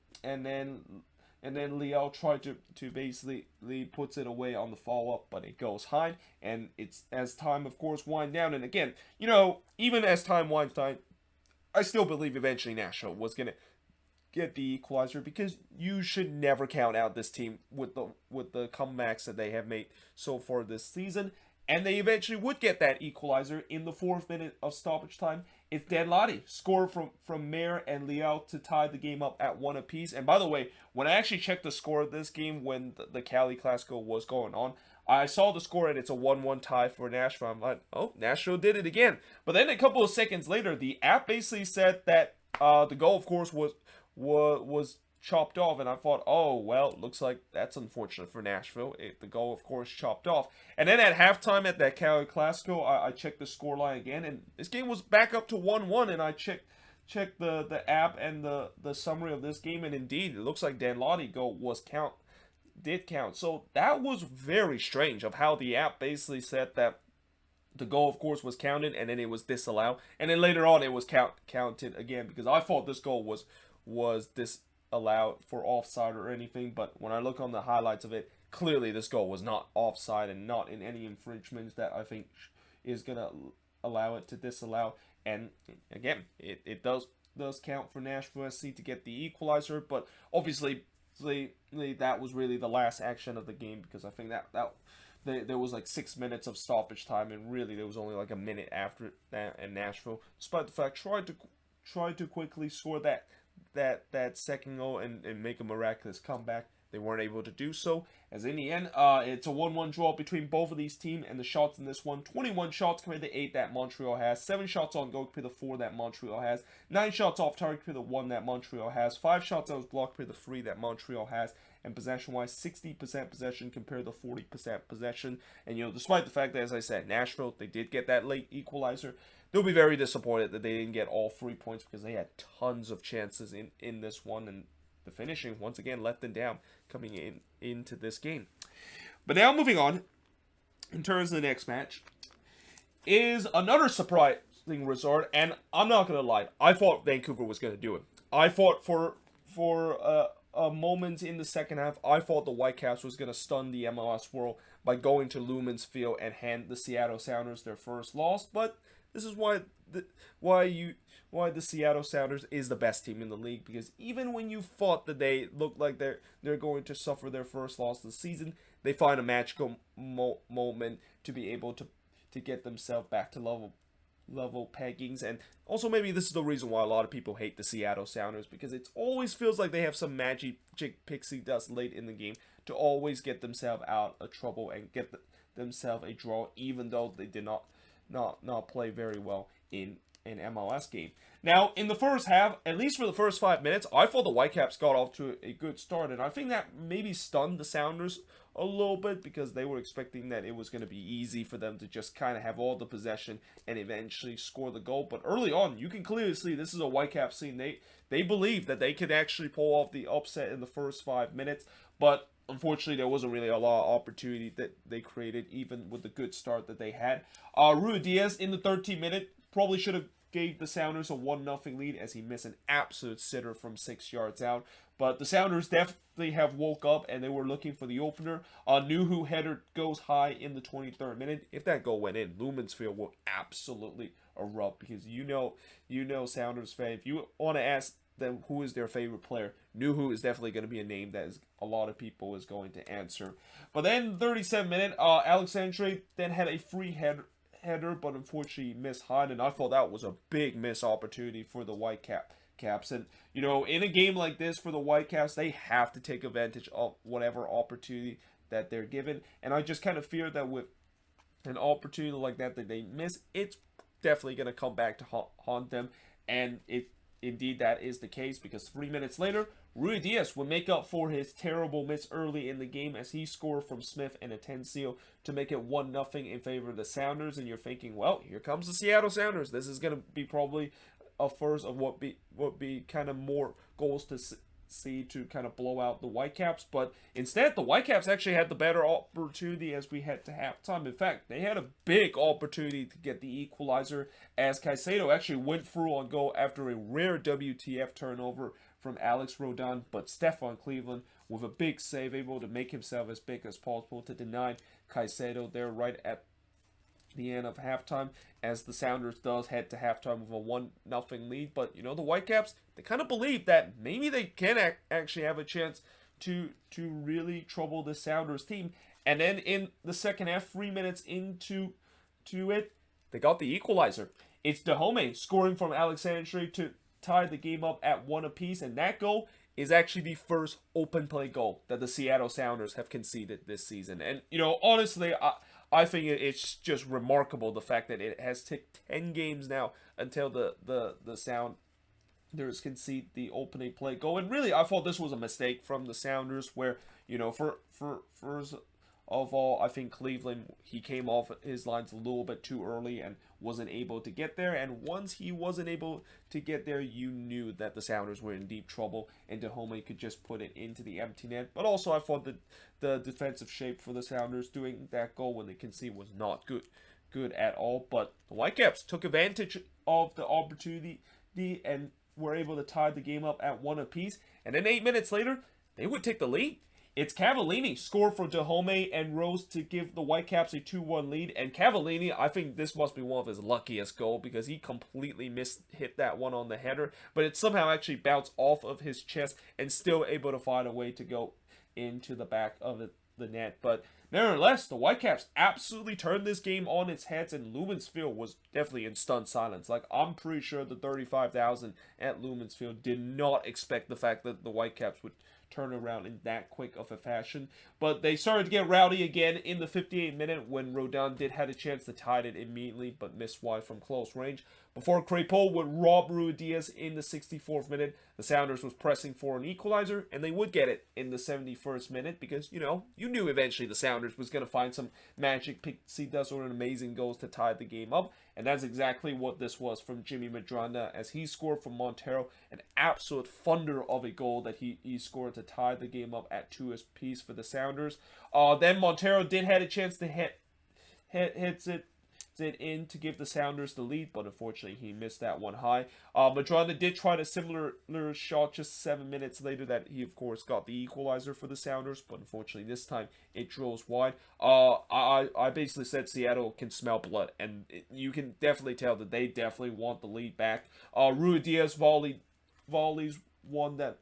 Liao tried to basically puts it away on the follow up, but it goes high, and it's as time of course wind down. And again, even as time winds down, I still believe eventually Nashville was gonna get the equalizer, because you should never count out this team with the comebacks that they have made so far this season. And they eventually would get that equalizer in the 4th minute of stoppage time. It's Denlati scored from Mayer and Liao to tie the game up at 1 apiece. And by the way, when I actually checked the score of this game when the Cali Clasico was going on, I saw the score and it's a 1-1 tie for Nashville. I'm like, oh, Nashville did it again. But then a couple of seconds later, the app basically said that the goal, of course, was chopped off, and I thought, oh, well, looks like that's unfortunate for Nashville. The goal, of course, chopped off. And then at halftime at that Cali Clasico, I checked the scoreline again, and this game was back up to 1-1, and I checked the app and the summary of this game, and indeed, it looks like Denlati goal did count. So that was very strange of how the app basically said that the goal, of course, was counted, and then it was disallowed, and then later on it was counted again, because I thought this goal was disallowed for offside or anything, but when I look on the highlights of it, clearly this goal was not offside and not in any infringements that I think is going to allow it to disallow. And again, it does does count for Nashville SC to get the equalizer, but obviously that was really the last action of the game, because I think that there was like 6 minutes of stoppage time, and really there was only like a minute after that, and Nashville, despite the fact, tried to quickly score that second goal and make a miraculous comeback. They weren't able to do so, as in the end, it's a 1-1 draw between both of these teams, and the shots in this one, 21 shots compared to 8 that Montreal has, 7 shots on goal compared to 4 that Montreal has, 9 shots off target compared to 1 that Montreal has, 5 shots that was blocked compared to 3 that Montreal has, and possession-wise, 60% possession compared to 40% possession. And, despite the fact that, as I said, Nashville, they did get that late equalizer, they'll be very disappointed that they didn't get all 3 points, because they had tons of chances in this one, and the finishing, once again, let them down coming into this game. But now moving on, in terms of the next match, is another surprising result, and I'm not going to lie, I thought Vancouver was going to do it. I thought for a moment in the second half, I thought the Whitecaps was going to stun the MLS world by going to Lumen's Field and hand the Seattle Sounders their first loss, but this is why the Seattle Sounders is the best team in the league, because even when you thought that they look like they're going to suffer their first loss of the season, they find a magical moment to be able to get themselves back to level peggings. And also, maybe this is the reason why a lot of people hate the Seattle Sounders, because it always feels like they have some magic pixie dust late in the game to always get themselves out of trouble and get themselves a draw, even though they did not play very well in an MLS game. Now, in the first half, at least for the first 5 minutes, I thought the Whitecaps got off to a good start, and I think that maybe stunned the Sounders a little bit, because they were expecting that it was going to be easy for them to just kind of have all the possession and eventually score the goal. But early on, you can clearly see this is a Whitecaps team. They believe that they could actually pull off the upset in the first 5 minutes, but unfortunately, there wasn't really a lot of opportunity that they created, even with the good start that they had. Ruidíaz in the 13th minute probably should have gave the Sounders a 1-0 lead, as he missed an absolute sitter from 6 yards out. But the Sounders definitely have woke up, and they were looking for the opener. Nuhu header goes high in the 23rd minute. If that goal went in, Lumen's Field will absolutely erupt, because Sounders fan, if you want to ask them who is their favorite player, Nuhu is definitely going to be a name that a lot of people is going to answer. But then 37th minute, Alexandre then had a free header, but unfortunately missed high, and I thought that was a big missed opportunity for the Whitecaps. And in a game like this for the Whitecaps, they have to take advantage of whatever opportunity that they're given, and I just kind of fear that with an opportunity like that they miss, it's definitely going to come back to haunt them. And indeed that is the case, because 3 minutes later, Ruidíaz would make up for his terrible miss early in the game, as he scored from Smith and Atencio to make it 1-0 in favor of the Sounders. And you're thinking, well, here comes the Seattle Sounders. This is going to be probably a first of what be kind of more goals to see to kind of blow out the Whitecaps. But instead, the Whitecaps actually had the better opportunity as we head to halftime. In fact, they had a big opportunity to get the equalizer, as Caicedo actually went through on goal after a rare WTF turnover from Alex Rodon, but Stefan Cleveland, with a big save, able to make himself as big as possible to deny Caicedo there right at the end of halftime, as the Sounders does head to halftime with a 1-0 lead. But the Whitecaps, they kind of believe that maybe they can actually have a chance to really trouble the Sounders team. And then in the second half, 3 minutes into it, they got the equalizer. It's Dahomey scoring from Alexandre to tie the game up at 1 apiece, and that goal is actually the first open play goal that the Seattle Sounders have conceded this season. And honestly, I think it's just remarkable, the fact that it has taken 10 games now until the Sounders concede the opening play goal. And really, I thought this was a mistake from the Sounders, where for first of all, I think Cleveland, he came off his lines a little bit too early and wasn't able to get there. And once he wasn't able to get there, you knew that the Sounders were in deep trouble, and Dahomey could just put it into the empty net. But also, I thought that the defensive shape for the Sounders doing that goal when they conceded was not good at all. But the Whitecaps took advantage of the opportunity and were able to tie the game up at 1 apiece. And then 8 minutes later, they would take the lead. It's Cavallini scored for Dahome and Rose to give the Whitecaps a 2-1 lead. And Cavallini, I think this must be one of his luckiest goals because he completely hit that one on the header, but it somehow actually bounced off of his chest and still able to find a way to go into the back of the net. But nevertheless, the Whitecaps absolutely turned this game on its heads, and Lumen's Field was definitely in stunned silence. Like, I'm pretty sure the 35,000 at Lumen's Field did not expect the fact that the Whitecaps would turn around in that quick of a fashion. But they started to get rowdy again in the 58th minute when Rodon did have a chance to tie it immediately, but missed wide from close range. Before Crepeau would rob Ruidíaz in the 64th minute, the Sounders was pressing for an equalizer, and they would get it in the 71st minute because, you knew eventually the Sounders was going to find some magic pixie dust or an amazing goals to tie the game up, and that's exactly what this was from Jimmy Medranda as he scored from Montreal, an absolute thunder of a goal that he scored to tie the game up at 2 apiece for the Sounders. Then Montero did have a chance to hits it in to give the Sounders the lead, but unfortunately he missed that one high. Medranda did try a similar shot just 7 minutes later that he of course got the equalizer for the Sounders, but unfortunately this time it drills wide. I basically said Seattle can smell blood, and you can definitely tell that they definitely want the lead back. Ruidíaz volleys one that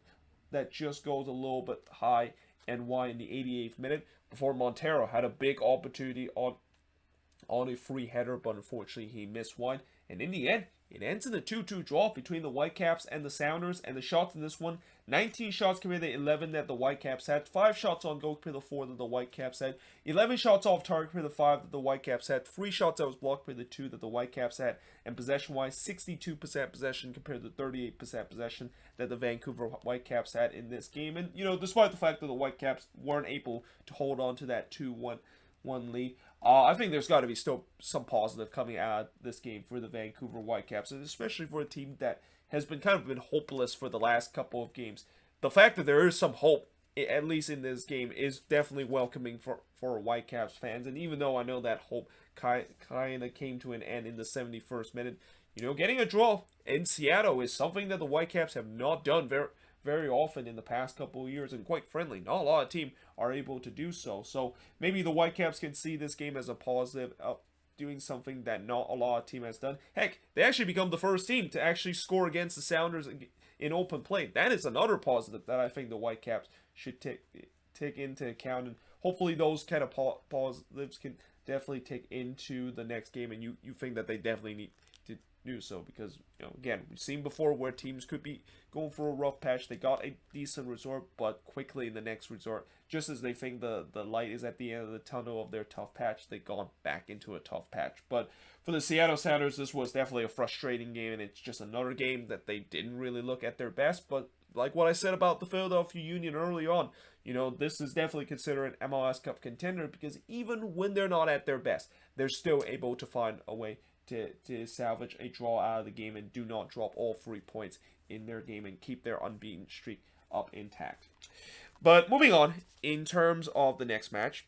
just goes a little bit high and wide in the 88th minute before Montero had a big opportunity on a free header, but unfortunately he missed one. And in the end, it ends in a 2-2 draw between the Whitecaps and the Sounders. And the shots in this one, 19 shots compared to 11 that the Whitecaps had, 5 shots on goal compared to 4 that the Whitecaps had, 11 shots off target compared to 5 that the Whitecaps had, 3 shots that was blocked compared to 2 that the Whitecaps had, and possession-wise, 62% possession compared to 38% possession that the Vancouver Whitecaps had in this game. And, despite the fact that the Whitecaps weren't able to hold on to that 2-1 lead, I think there's got to be still some positive coming out of this game for the Vancouver Whitecaps, and especially for a team that has been hopeless for the last couple of games. The fact that there is some hope, at least in this game, is definitely welcoming for Whitecaps fans. And even though I know that hope kind of came to an end in the 71st minute, getting a draw in Seattle is something that the Whitecaps have not done very often in the past couple of years, and quite frankly, not a lot of teams are able to do so. So maybe the Whitecaps can see this game as a positive, doing something that not a lot of team has done. Heck, they actually become the first team to actually score against the Sounders in open play. That is another positive that I think the Whitecaps should take into account, and hopefully those kind of positives can definitely take into the next game, and you think that they definitely need to do so, because again, we've seen before where teams could be going for a rough patch. They got a decent resort, but quickly in the next resort, just as they think the light is at the end of the tunnel of their tough patch, they've gone back into a tough patch. But for the Seattle Sounders, this was definitely a frustrating game, and it's just another game that they didn't really look at their best. But like what I said about the Philadelphia Union early on, this is definitely considered an MLS Cup contender, because even when they're not at their best, they're still able to find a way to salvage a draw out of the game and do not drop all 3 points in their game and keep their unbeaten streak up intact. But moving on, in terms of the next match,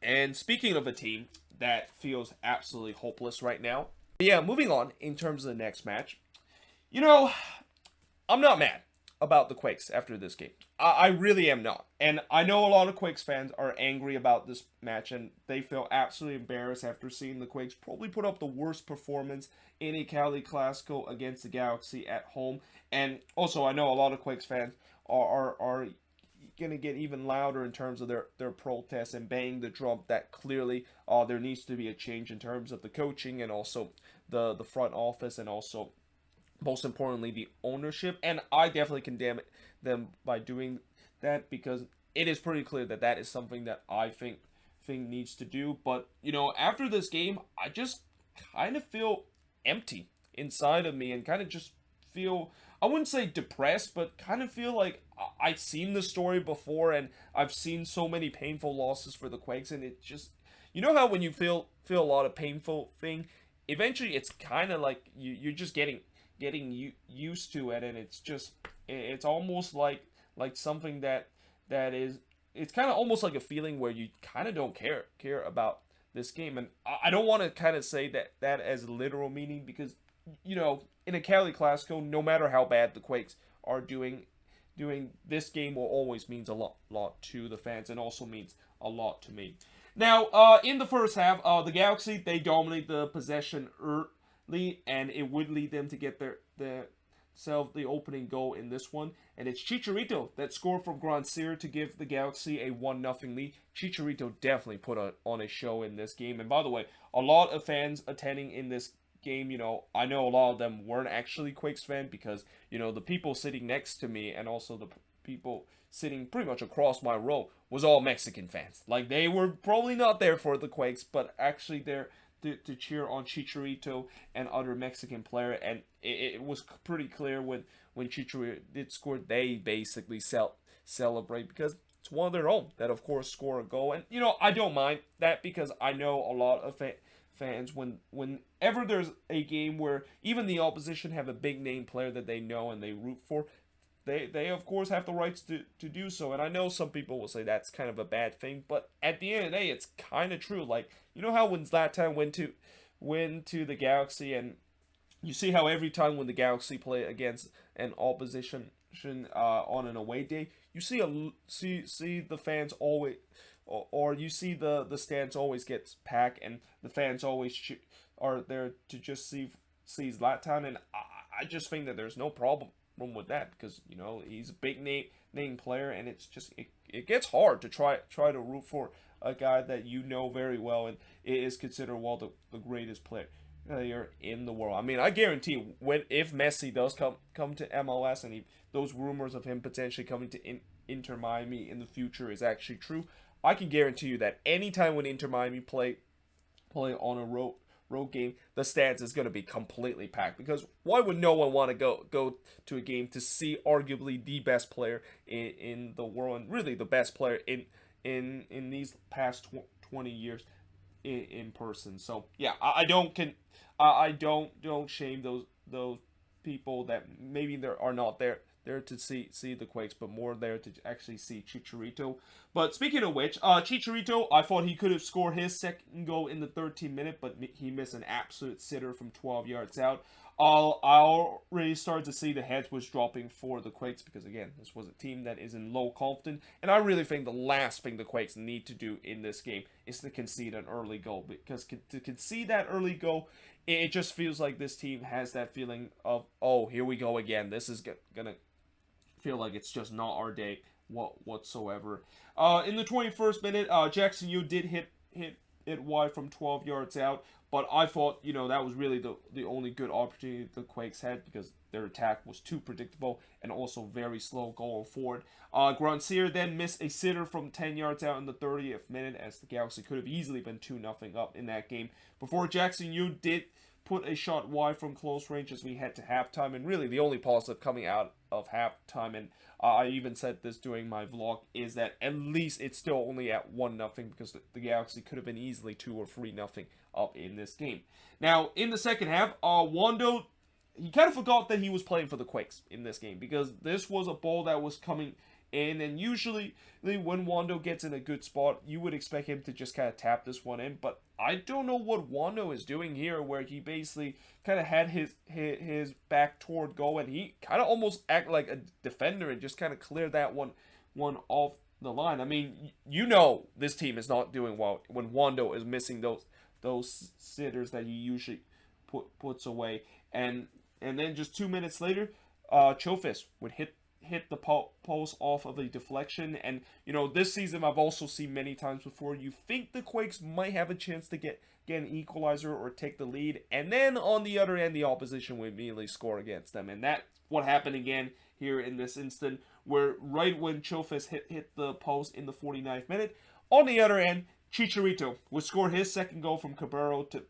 and speaking of a team that feels absolutely hopeless right now, moving on, in terms of the next match, I'm not mad about the Quakes after this game. I really am not. And I know a lot of Quakes fans are angry about this match, and they feel absolutely embarrassed after seeing the Quakes probably put up the worst performance in a Cali Clasico against the Galaxy at home. And also, I know a lot of Quakes fans are going to get even louder in terms of their protests and banging the drum that clearly there needs to be a change in terms of the coaching and also the front office, and also most importantly, the ownership. And I definitely condemn them by doing that, because it is pretty clear that that is something that I think needs to do. But, after this game, I just kind of feel empty inside of me, and kind of just feel, I wouldn't say depressed, but kind of feel like I've seen the story before, and I've seen so many painful losses for the Quakes, and it just, how when you feel a lot of painful thing, eventually it's kind of like you're just getting used to it, and it's almost like something that is, it's kind of almost like a feeling where you kind of don't care about this game. And I don't want to kind of say that as literal meaning, because in a Cali Clasico, no matter how bad the Quakes are doing, this game will always means a lot to the fans, and also means a lot to me. Now, in the first half, the Galaxy, they dominate the possession early, and it would lead them to get the opening goal in this one. And it's Chicharito that scored from Grandsir to give the Galaxy a 1-0 lead. Chicharito definitely put on a show in this game. And by the way, a lot of fans attending in this game, I know a lot of them weren't actually Quakes fan, because, the people sitting next to me and also the people sitting pretty much across my row was all Mexican fans. Like, they were probably not there for the Quakes, but actually there to cheer on Chicharito and other Mexican player. And it was pretty clear when Chicharito did score, they basically celebrate, because it's one of their own that, of course, score a goal. And, I don't mind that, because I know a lot of fans, whenever there's a game where even the opposition have a big name player that they know and they root for, they of course have the rights to do so. And I know some people will say that's kind of a bad thing, but at the end of the day, it's kind of true. Like, how when Zlatan went to the Galaxy, and you see how every time when the Galaxy play against an opposition on an away day, you see the fans always, or you see the stands always gets packed, and the fans always are there to just see Zlatan. And I just think that there's no problem with that, because he's a big name player, and it's just it gets hard to try to root for a guy that very well and is considered the greatest player in the world. I mean, I guarantee if Messi does come to MLS, and those rumors of him potentially coming to Inter Miami in the future is actually true, I can guarantee you that anytime when Inter Miami play on a road game, the stands is going to be completely packed, because why would no one want to go to a game to see arguably the best player in the world, and really the best player in these past 20 years in person? So yeah, I don't shame those people that maybe are not there to see the Quakes, but more there to actually see Chicharito. But speaking of which, Chicharito, I thought he could have scored his second goal in the 13th minute, but he missed an absolute sitter from 12 yards out. I already started to see the heads was dropping for the Quakes, because again, this was a team that is in low confidence, and I really think the last thing the Quakes need to do in this game is to concede an early goal, because to concede that early goal, it just feels like this team has that feeling of, oh, here we go again. This is gonna feel like it's just not our day whatsoever. In the 21st minute, Jackson Yu did hit it wide from 12 yards out, but I thought, that was really the only good opportunity the Quakes had, because their attack was too predictable and also very slow going forward. Grandsir then missed a sitter from 10 yards out in the 30th minute, as the Galaxy could have easily been 2-0 up in that game, before Jackson Yu did put a shot wide from close range as we head to halftime. And really the only positive coming out of halftime, and I even said this during my vlog, is that at least it's still only at 1-0, because the Galaxy could have been easily 2 or 3-0 up in this game. Now, in the second half, Wando, he kind of forgot that he was playing for the Quakes in this game, because this was a ball that was coming in, and usually when Wando gets in a good spot, you would expect him to just kind of tap this one in, but I don't know what Wando is doing here, where he basically kind of had his back toward goal, and he kind of almost act like a defender and just kind of clear that one off the line. I mean, this team is not doing well when Wando is missing those sitters that he usually puts away, and then just 2 minutes later, Chofis would hit the post off of a deflection. And this season I've also seen many times before, you think the Quakes might have a chance to get an equalizer or take the lead, and then on the other end the opposition would immediately score against them, and that's what happened again here in this instant, where right when Chofis hit the post in the 49th minute, on the other end Chicharito would score his second goal from Cabrero to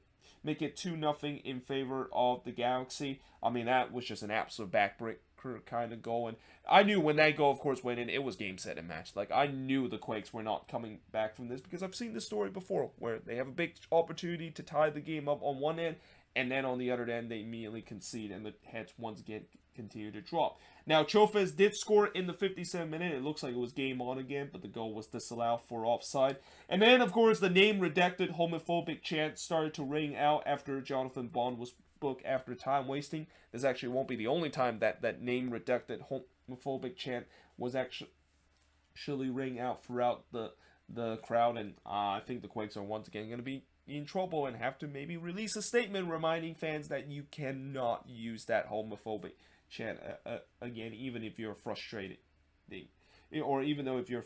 make it 2-0 in favor of the Galaxy. I mean, that was just an absolute backbreaker kind of goal, and I knew when that goal, of course, went in, it was game, set, and match. Like, I knew the Quakes were not coming back from this, because I've seen this story before, where they have a big opportunity to tie the game up on one end, and then on the other end, they immediately concede, and the heads once again continue to drop. Now, Chofis did score in the 57th minute. It looks like it was game on again, but the goal was disallowed for offside. And then, of course, the name-redacted homophobic chant started to ring out after Jonathan Bond was booked after time wasting. This actually won't be the only time that name-redacted homophobic chant was actually ring out throughout the crowd, and I think the Quakes are once again going to be in trouble and have to maybe release a statement reminding fans that you cannot use that homophobic chant again, even if you're frustrated, or even though if you're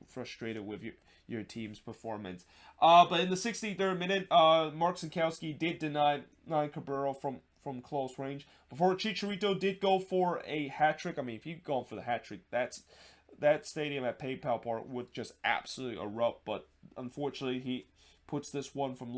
frustrated with your team's performance. But in the 63rd minute, Mark Sinkowski did deny Cabrera from close range before Chicharito did go for a hat trick. I mean, if he'd gone for the hat trick, that stadium at PayPal Park would just absolutely erupt. But unfortunately, he puts this one from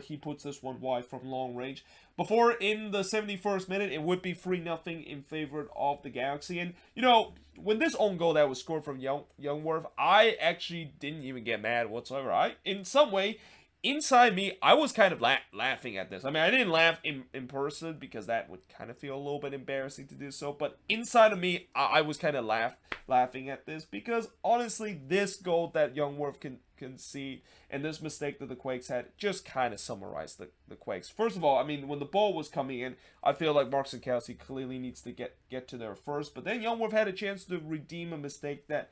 he puts this one wide from long range. Before, in the 71st minute, it would be 3-0 in favor of the Galaxy. And, you know, when this own goal that was scored from Youngworth, I actually didn't even get mad whatsoever. In some way, inside me, I was kind of laughing at this. I mean, I didn't laugh in person because that would kind of feel a little bit embarrassing to do so. But inside of me, I was kind of laughing at this because, honestly, this goal that Youngworth can see and this mistake that the Quakes had just kind of summarized the Quakes. First of all, I mean, when the ball was coming in, I feel like Mark Sinkowski clearly needs to get to there first. But then Youngworth had a chance to redeem a mistake that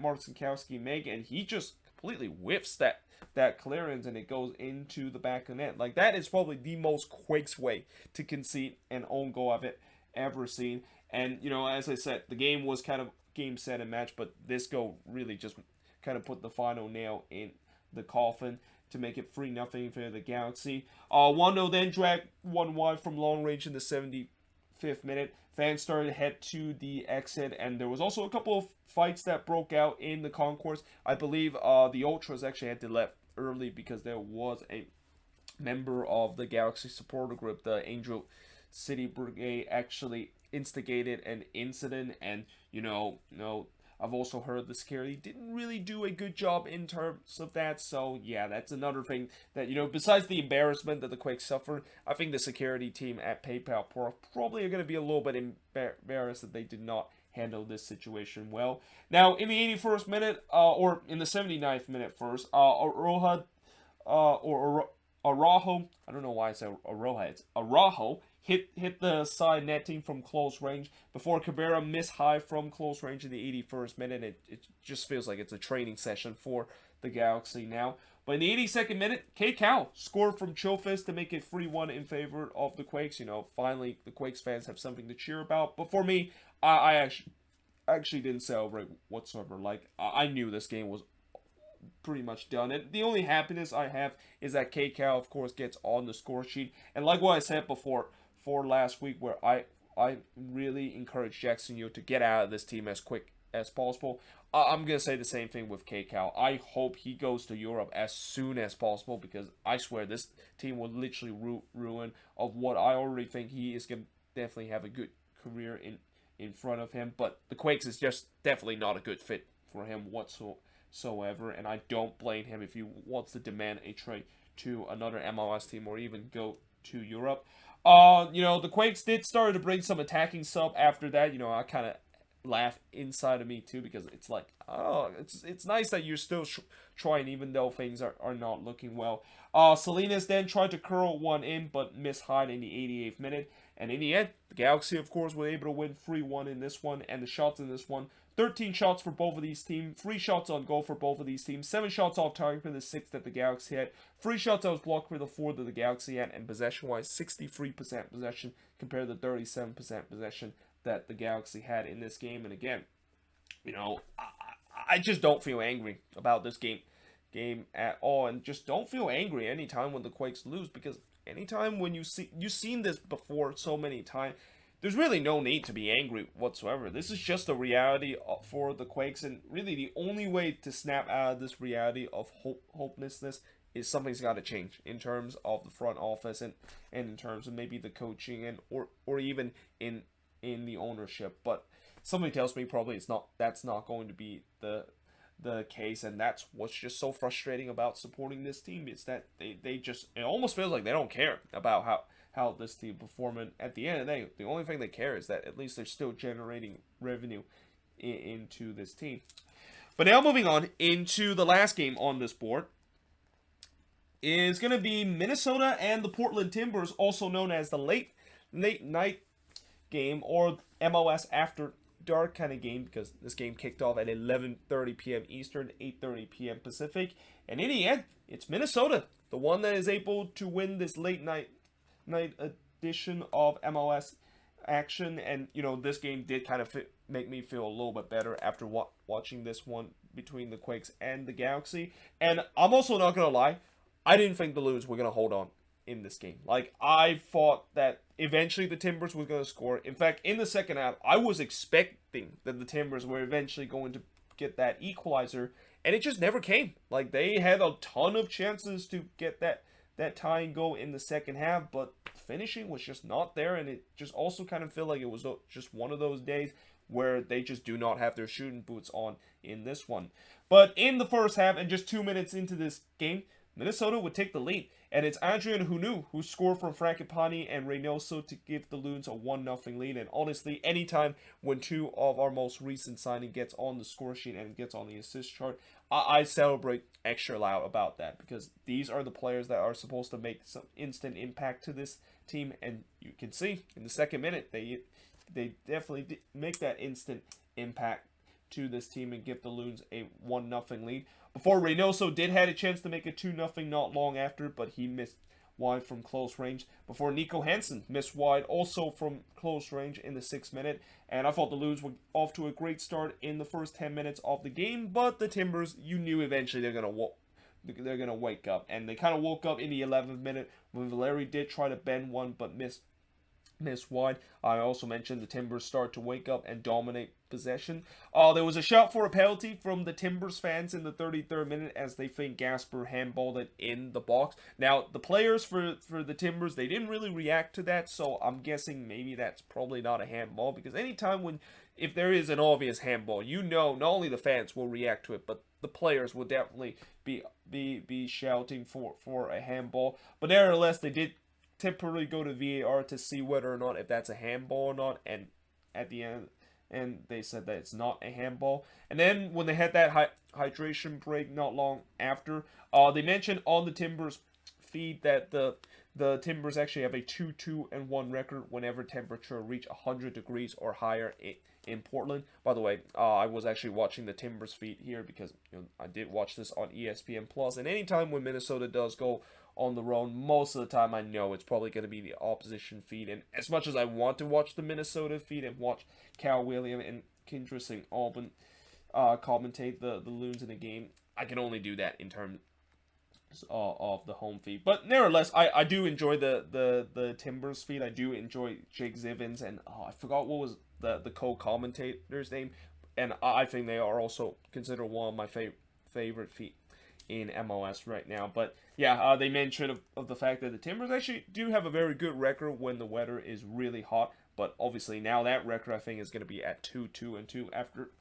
Mark Sinkowski made, and he just completely whiffs that clearance, and it goes into the back of the net. Like, that is probably the most Quakes way to concede an own goal I've ever seen. And, you know, as I said, the game was kind of game, set, and match, but this goal really just kind of put the final nail in the coffin to make it 3-0 for the Galaxy. Wando then dragged one wide from long range in the 75th minute. Fans started to head to the exit, and there was also a couple of fights that broke out in the concourse. I believe the Ultras actually had to left early because there was a member of the Galaxy supporter group, the Angel City Brigade, actually instigated an incident, and you know, I've also heard the security didn't really do a good job in terms of that. So yeah, that's another thing that, you know, besides the embarrassment that the Quakes suffered, I think the security team at PayPal Park probably are going to be a little bit embarrassed that they did not handle this situation well. Now, in the 81st minute, or in the 79th minute first, Araujo, I don't know why I said Araujo, hit the side netting from close range before Cabrera missed high from close range in the 81st minute. It just feels like it's a training session for the Galaxy now. But in the 82nd minute, K-Cal scored from Chofis to make it 3-1 in favor of the Quakes. You know, finally the Quakes fans have something to cheer about. But for me, I actually didn't celebrate whatsoever. Like, I knew this game was pretty much done. And the only happiness I have is that K-Cal, of course, gets on the score sheet. And like what I said before, for last week, where I really encourage Jackson Yo to get out of this team as quick as possible, I'm going to say the same thing with K-Cal. I hope he goes to Europe as soon as possible, because I swear this team will literally ruin of what I already think he is going to definitely have a good career in front of him. But the Quakes is just definitely not a good fit for him whatsoever, and I don't blame him if he wants to demand a trade to another MLS team or even go to Europe. You know, the Quakes did start to bring some attacking sub after that. You know, I kind of laugh inside of me too, because it's like, oh, it's nice that you're still trying even though things are not looking well. Salinas then tried to curl one in but missed high in the 88th minute. And in the end, the Galaxy, of course, were able to win 3-1 in this one. And the shots in this one, 13 shots for both of these teams, 3 shots on goal for both of these teams, 7 shots off target for the 6 that the Galaxy had, 3 shots that was blocked for the 4 that the Galaxy had, and possession-wise, 63% possession compared to 37% possession that the Galaxy had in this game. And again, you know, I just don't feel angry about this game at all, and just don't feel angry anytime when the Quakes lose, because anytime when you've seen this before so many times, there's really no need to be angry whatsoever. This is just a reality for the Quakes, and really the only way to snap out of this reality of hopelessness is something's got to change in terms of the front office and in terms of maybe the coaching and or even in the ownership. But something tells me probably that's not going to be the case, and that's what's just so frustrating about supporting this team, is that they just, it almost feels like they don't care about how this team performing. At the end of the day, the only thing they care is that at least they're still generating revenue into this team. But now moving on into the last game on this board is going to be Minnesota and the Portland Timbers, also known as the late night game, or MLS After Dark kind of game, because this game kicked off at 11:30 p.m. Eastern, 8:30 p.m. Pacific. And in the end, it's Minnesota, the one that is able to win this late night edition of MLS action. And, you know, this game did kind of make me feel a little bit better after watching this one between the Quakes and the Galaxy. And I'm also not going to lie, I didn't think the Loons were going to hold on in this game. Like, I thought that eventually the Timbers were going to score. In fact, in the second half, I was expecting that the Timbers were eventually going to get that equalizer, and it just never came. Like, they had a ton of chances to get that tying goal in the second half, but finishing was just not there, and it just also kind of felt like it was just one of those days where they just do not have their shooting boots on in this one. But in the first half, and just 2 minutes into this game, Minnesota would take the lead, and it's Adrian Hunou who scored from Frangipani and Reynoso to give the Loons a 1-0 lead. And honestly, anytime when two of our most recent signing gets on the score sheet and gets on the assist chart, I celebrate extra loud about that, because these are the players that are supposed to make some instant impact to this team. And you can see in the second minute, they definitely make that instant impact to this team and give the Loons a 1-0 lead. Before, Reynoso did have a chance to make it 2-0 not long after, but he missed wide from close range. Before, Nico Hansen missed wide also from close range in the 6th minute. And I thought the Loons were off to a great start in the first 10 minutes of the game, but the Timbers, you knew eventually they're gonna wake up. And they kind of woke up in the 11th minute when Valeri did try to bend one, but missed wide. I also mentioned the Timbers start to wake up and dominate possession. There was a shout for a penalty from the Timbers fans in the 33rd minute as they think Gasper handballed it in the box. Now, the players for the Timbers, they didn't really react to that, so I'm guessing maybe that's probably not a handball, because anytime if there is an obvious handball, you know, not only the fans will react to it, but the players will definitely be shouting for a handball. But nevertheless, they did temporarily go to VAR to see whether or not if that's a handball or not, and at the end, and they said that it's not a handball. And then when they had that hydration break not long after, they mentioned on the Timbers feed that the Timbers actually have a 2-2-1 record whenever temperature reach 100 degrees or higher in Portland. By the way, I was actually watching the Timbers feed here because, you know, I did watch this on ESPN Plus, and anytime when Minnesota does go on the road, most of the time I know it's probably going to be the opposition feed. And as much as I want to watch the Minnesota feed and watch Cal William and Kindress and Albin commentate the Loons in the game, I can only do that in terms of the home feed. But nevertheless, I do enjoy the Timbers feed. I do enjoy Jake Zivins, and I forgot what was the co-commentator's name, and I think they are also considered one of my favorite feed in MLS right now. But yeah, they mentioned of the fact that the Timbers actually do have a very good record when the weather is really hot, but obviously now that record I think is going to be at 2-2-2 after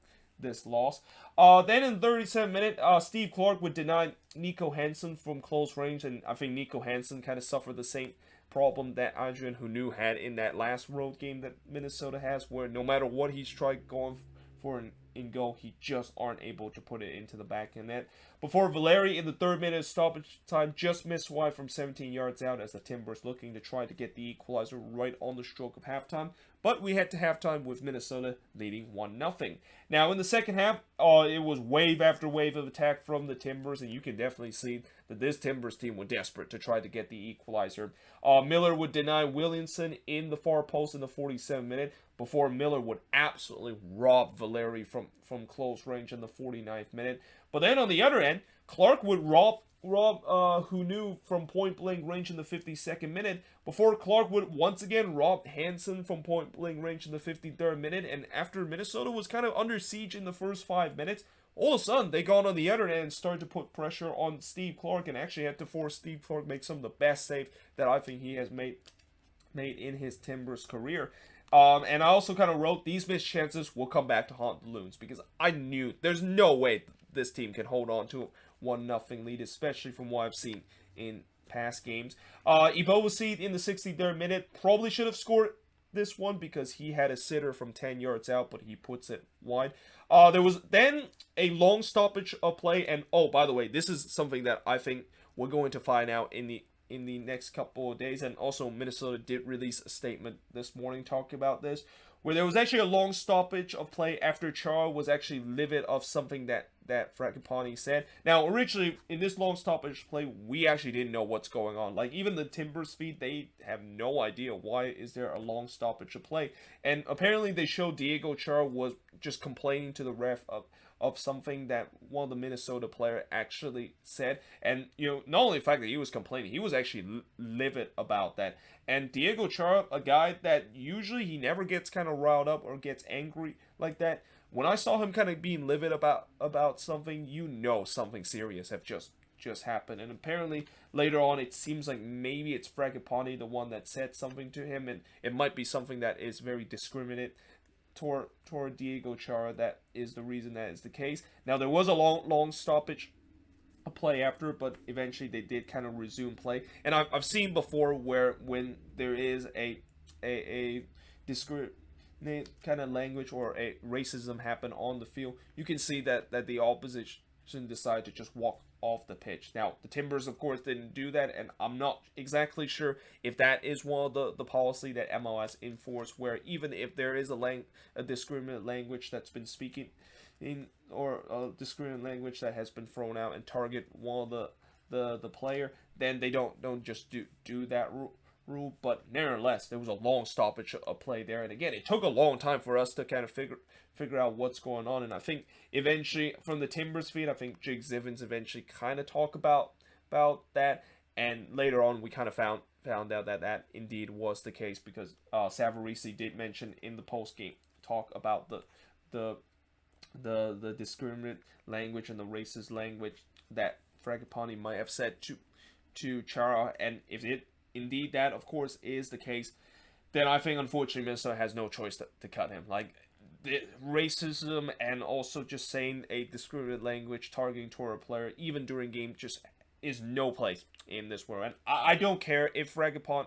this loss. Then in the 37th minute, Steve Clark would deny Nico Hansen from close range, and I think Nico Hansen kind of suffered the same problem that Adrian Hunou had in that last road game that Minnesota has, where no matter what he's tried going for in goal, he just aren't able to put it into the back of net. Before, Valeri in the 3rd minute of stoppage time just missed wide from 17 yards out as the Timbers looking to try to get the equalizer right on the stroke of halftime. But we head to halftime with Minnesota leading 1-0. Now, in the second half, it was wave after wave of attack from the Timbers, and you can definitely see that this Timbers team was desperate to try to get the equalizer. Miller would deny Williamson in the far post in the 47th minute, before Miller would absolutely rob Valeri from close range in the 49th minute. But then on the other end, Clark would rob Hunou from point-blank range in the 52nd minute, before Clark would once again rob Hansen from point-blank range in the 53rd minute. And after Minnesota was kind of under siege in the first 5 minutes, all of a sudden they got on the other end and started to put pressure on Steve Clark, and actually had to force Steve Clark make some of the best saves that I think he has made in his Timbers career. And I also kind of wrote, these missed chances will come back to haunt the Loons, because I knew there's no way this team can hold on to 1-0 lead, especially from what I've seen in past games. Ibowosi in the 63rd minute probably should have scored this one because he had a sitter from 10 yards out, but he puts it wide. There was then a long stoppage of play, and oh, by the way, this is something that I think we're going to find out in the in the next couple of days. And also Minnesota did release a statement this morning talking about this, where there was actually a long stoppage of play after Chara was actually livid of something that Fragapane said. Now, originally, in this long stoppage of play, we actually didn't know what's going on. Like, even the Timbers feed, they have no idea why is there a long stoppage of play. And apparently they showed Diego Chara was just complaining to the ref of something that one of the Minnesota player actually said. And, you know, not only the fact that he was complaining, he was actually livid about that. And Diego Chara, a guy that usually he never gets kind of riled up or gets angry like that, when I saw him kind of being livid about something, you know something serious have just happened. And apparently later on it seems like maybe it's Fragapane, the one that said something to him, and it might be something that is very discriminate toward Diego Chara. That is the reason that is the case. Now, there was a long stoppage a play after, but eventually they did kind of resume play. And I've seen before where when there is a discriminate kind of language or a racism happen on the field, you can see that the opposition decide to just walk off the pitch. Now, the Timbers, of course, didn't do that, and I'm not exactly sure if that is one of the policy that MLS enforced, where even if there is a discriminant language that's been speaking in, or a discriminant language that has been thrown out and target one of the player, then they don't just do that rule. But nevertheless, there was a long stoppage of play there, and again, it took a long time for us to kind of figure out what's going on. And I think eventually, from the Timbers feed, I think Jake Zivins eventually kind of talked about that, and later on we kind of found out that indeed was the case, because Savarese did mention in the post game talk about the discriminant language and the racist language that Fragapane might have said to Chara. And if it indeed that, of course, is the case, then I think unfortunately Minnesota has no choice to cut him. Like, the racism and also just saying a discriminant language targeting toward a player, even during game, just is no place in this world. And I don't care if Fragapane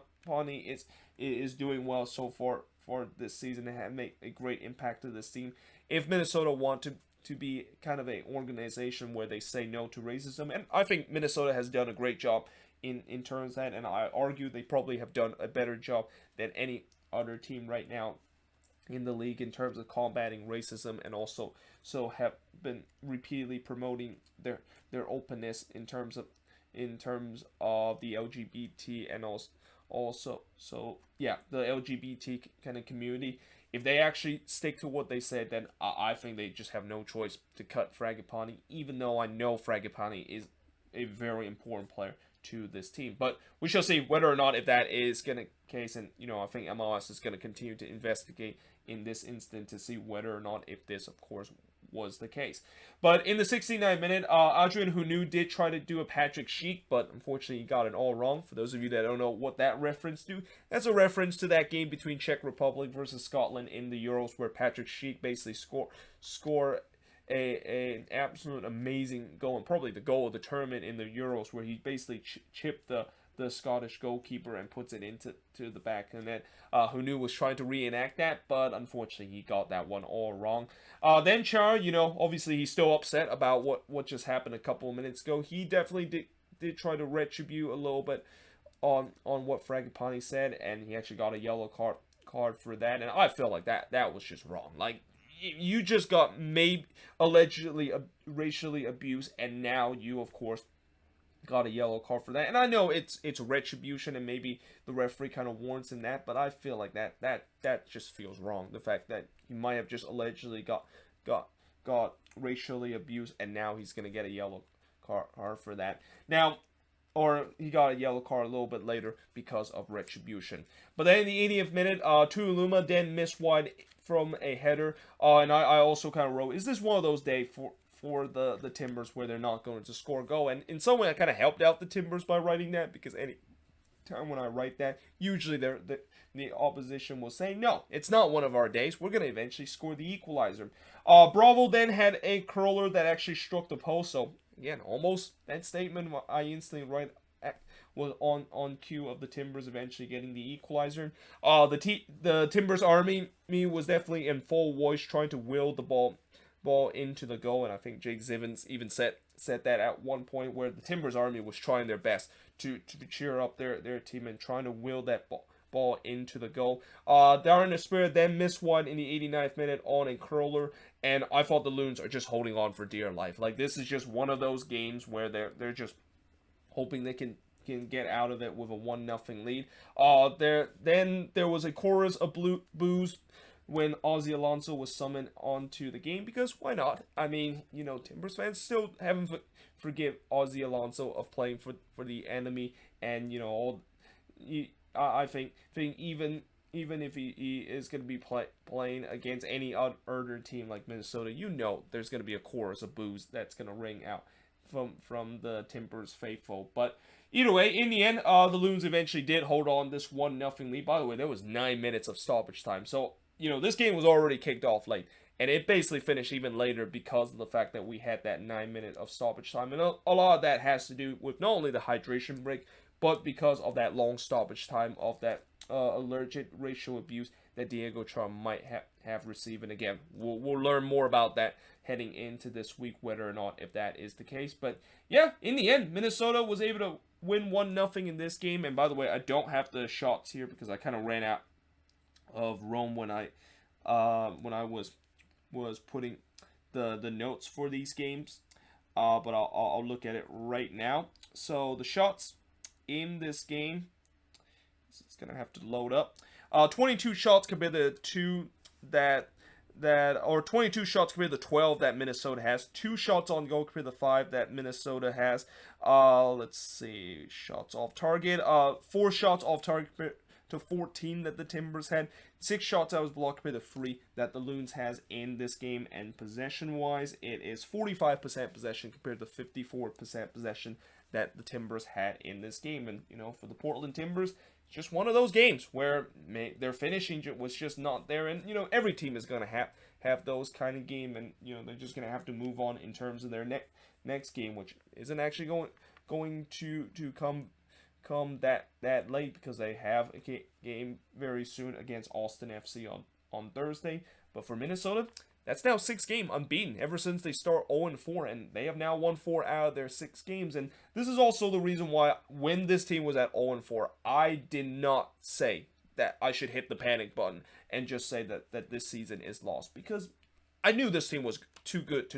is doing well so far for this season and have made a great impact to this team. If Minnesota want to be kind of an organization where they say no to racism, and I think Minnesota has done a great job in terms of that, and I argue they probably have done a better job than any other team right now in the league in terms of combating racism, and also have been repeatedly promoting their openness in terms of the LGBT, and also the LGBT kind of community. If they actually stick to what they said, then I think they just have no choice to cut Fragapane, even though I know Fragapane is a very important player to this team. But we shall see whether or not if that is going to case, and I think MLS is going to continue to investigate in this instant to see whether or not if this, of course, was the case. But in the 69th minute, Adrian Hunou did try to do a Patrick Schick, but unfortunately he got it all wrong. For those of you that don't know what that reference to, that's a reference to that game between Czech Republic versus Scotland in the Euros, where Patrick Schick basically score an absolute amazing goal, and probably the goal of the tournament in the Euros, where he basically chipped the Scottish goalkeeper and puts it into the back. And then Hunou was trying to reenact that, but unfortunately he got that one all wrong. Then Chara, obviously he's still upset about what just happened a couple of minutes ago. He definitely did try to retribute a little bit on what Fragapane said, and he actually got a yellow card for that. And I feel like that was just wrong. Like, you just got allegedly racially abused, and now you, of course, got a yellow card for that. And I know it's retribution, and maybe the referee kind of warns him that, but I feel like that just feels wrong. The fact that he might have just allegedly got racially abused, and now he's gonna get a yellow card for that. Now, or he got a yellow card a little bit later because of retribution. But then in the 80th minute, Tuiluma then missed wide from a header. And I also kind of wrote, is this one of those days for the Timbers where they're not going to score a goal? And in some way I kind of helped out the Timbers by writing that, because any time when I write that, usually the opposition will say, no, it's not one of our days. We're going to eventually score the equalizer. Bravo then had a curler that actually struck the post. So again, almost that statement I instantly write was on cue of the Timbers eventually getting the equalizer. The Timbers army was definitely in full voice trying to will the ball into the goal, and I think Jake Zivins even said said that at one point, where the Timbers Army was trying their best to cheer up their team and trying to will that ball into the goal. Darren Espira then missed one in the 89th minute on a curler, and I thought the Loons are just holding on for dear life. Like, this is just one of those games where they're just hoping they can get out of it with a 1-0 lead. Then there was a chorus of boos when Ozzy Alonso was summoned onto the game, because why not? I mean, you know, Timbers fans still haven't forgive Ozzy Alonso of playing for the enemy, and you know, I think even if he is going to be playing against any other team like Minnesota, you know, there's going to be a chorus of boos that's going to ring out from the Timbers faithful. But either way, in the end, the Loons eventually did hold on this 1-0 lead. By the way, there was 9 minutes of stoppage time, so you know, this game was already kicked off late, and it basically finished even later because of the fact that we had that 9 minute of stoppage time. And a lot of that has to do with not only the hydration break, but because of that long stoppage time of that alleged racial abuse that Diego Trump might have received. And again, we'll learn more about that heading into this week, whether or not if that is the case. But yeah, in the end, Minnesota was able to win 1-0 in this game. And by the way, I don't have the shots here because I kind of ran out of Rome when I was putting the notes for these games, but I'll look at it right now. So the shots in this game, it's gonna have to load up. 22 shots compared to 22 shots compared to 12 that Minnesota has. 2 shots on goal compared to 5 that Minnesota has. Let's see, shots off target. 4 shots off target to 14 that the Timbers had. 6 shots that was blocked by the 3 that the Loons has in this game. And possession-wise, it is 45% possession compared to 54% possession that the Timbers had in this game. And, you know, for the Portland Timbers, it's just one of those games where their finishing was just not there. And, you know, every team is going to have those kind of game. And, you know, they're just going to have to move on in terms of their next game, which isn't actually going to come that late, because they have a game very soon against Austin FC on Thursday. But for Minnesota, that's now 6 games unbeaten ever since they start 0-4, and they have now won 4 out of their 6 games. And this is also the reason why when this team was at 0-4, I did not say that I should hit the panic button and just say that this season is lost, because I knew this team was too good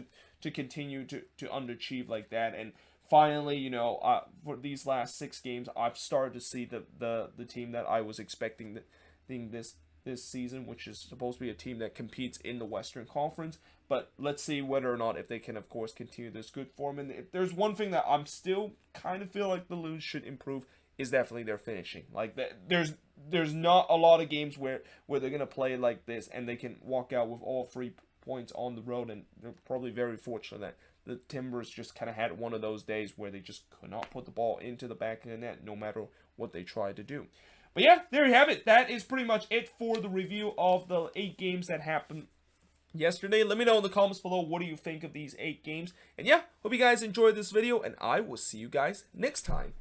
to continue to underachieve like that. And finally, you know, for these last 6 games, I've started to see the team that I was expecting this season, which is supposed to be a team that competes in the Western Conference. But let's see whether or not if they can, of course, continue this good form. And if there's one thing that I'm still kind of feel like the Loons should improve, is definitely their finishing. Like, there's not a lot of games where they're gonna play like this and they can walk out with all 3 points on the road, and they're probably very fortunate that the Timbers just kind of had one of those days where they just could not put the ball into the back of the net no matter what they tried to do. But yeah, there you have it. That is pretty much it for the review of the 8 games that happened yesterday. Let me know in the comments below, what do you think of these 8 games? And yeah, hope you guys enjoyed this video, and I will see you guys next time.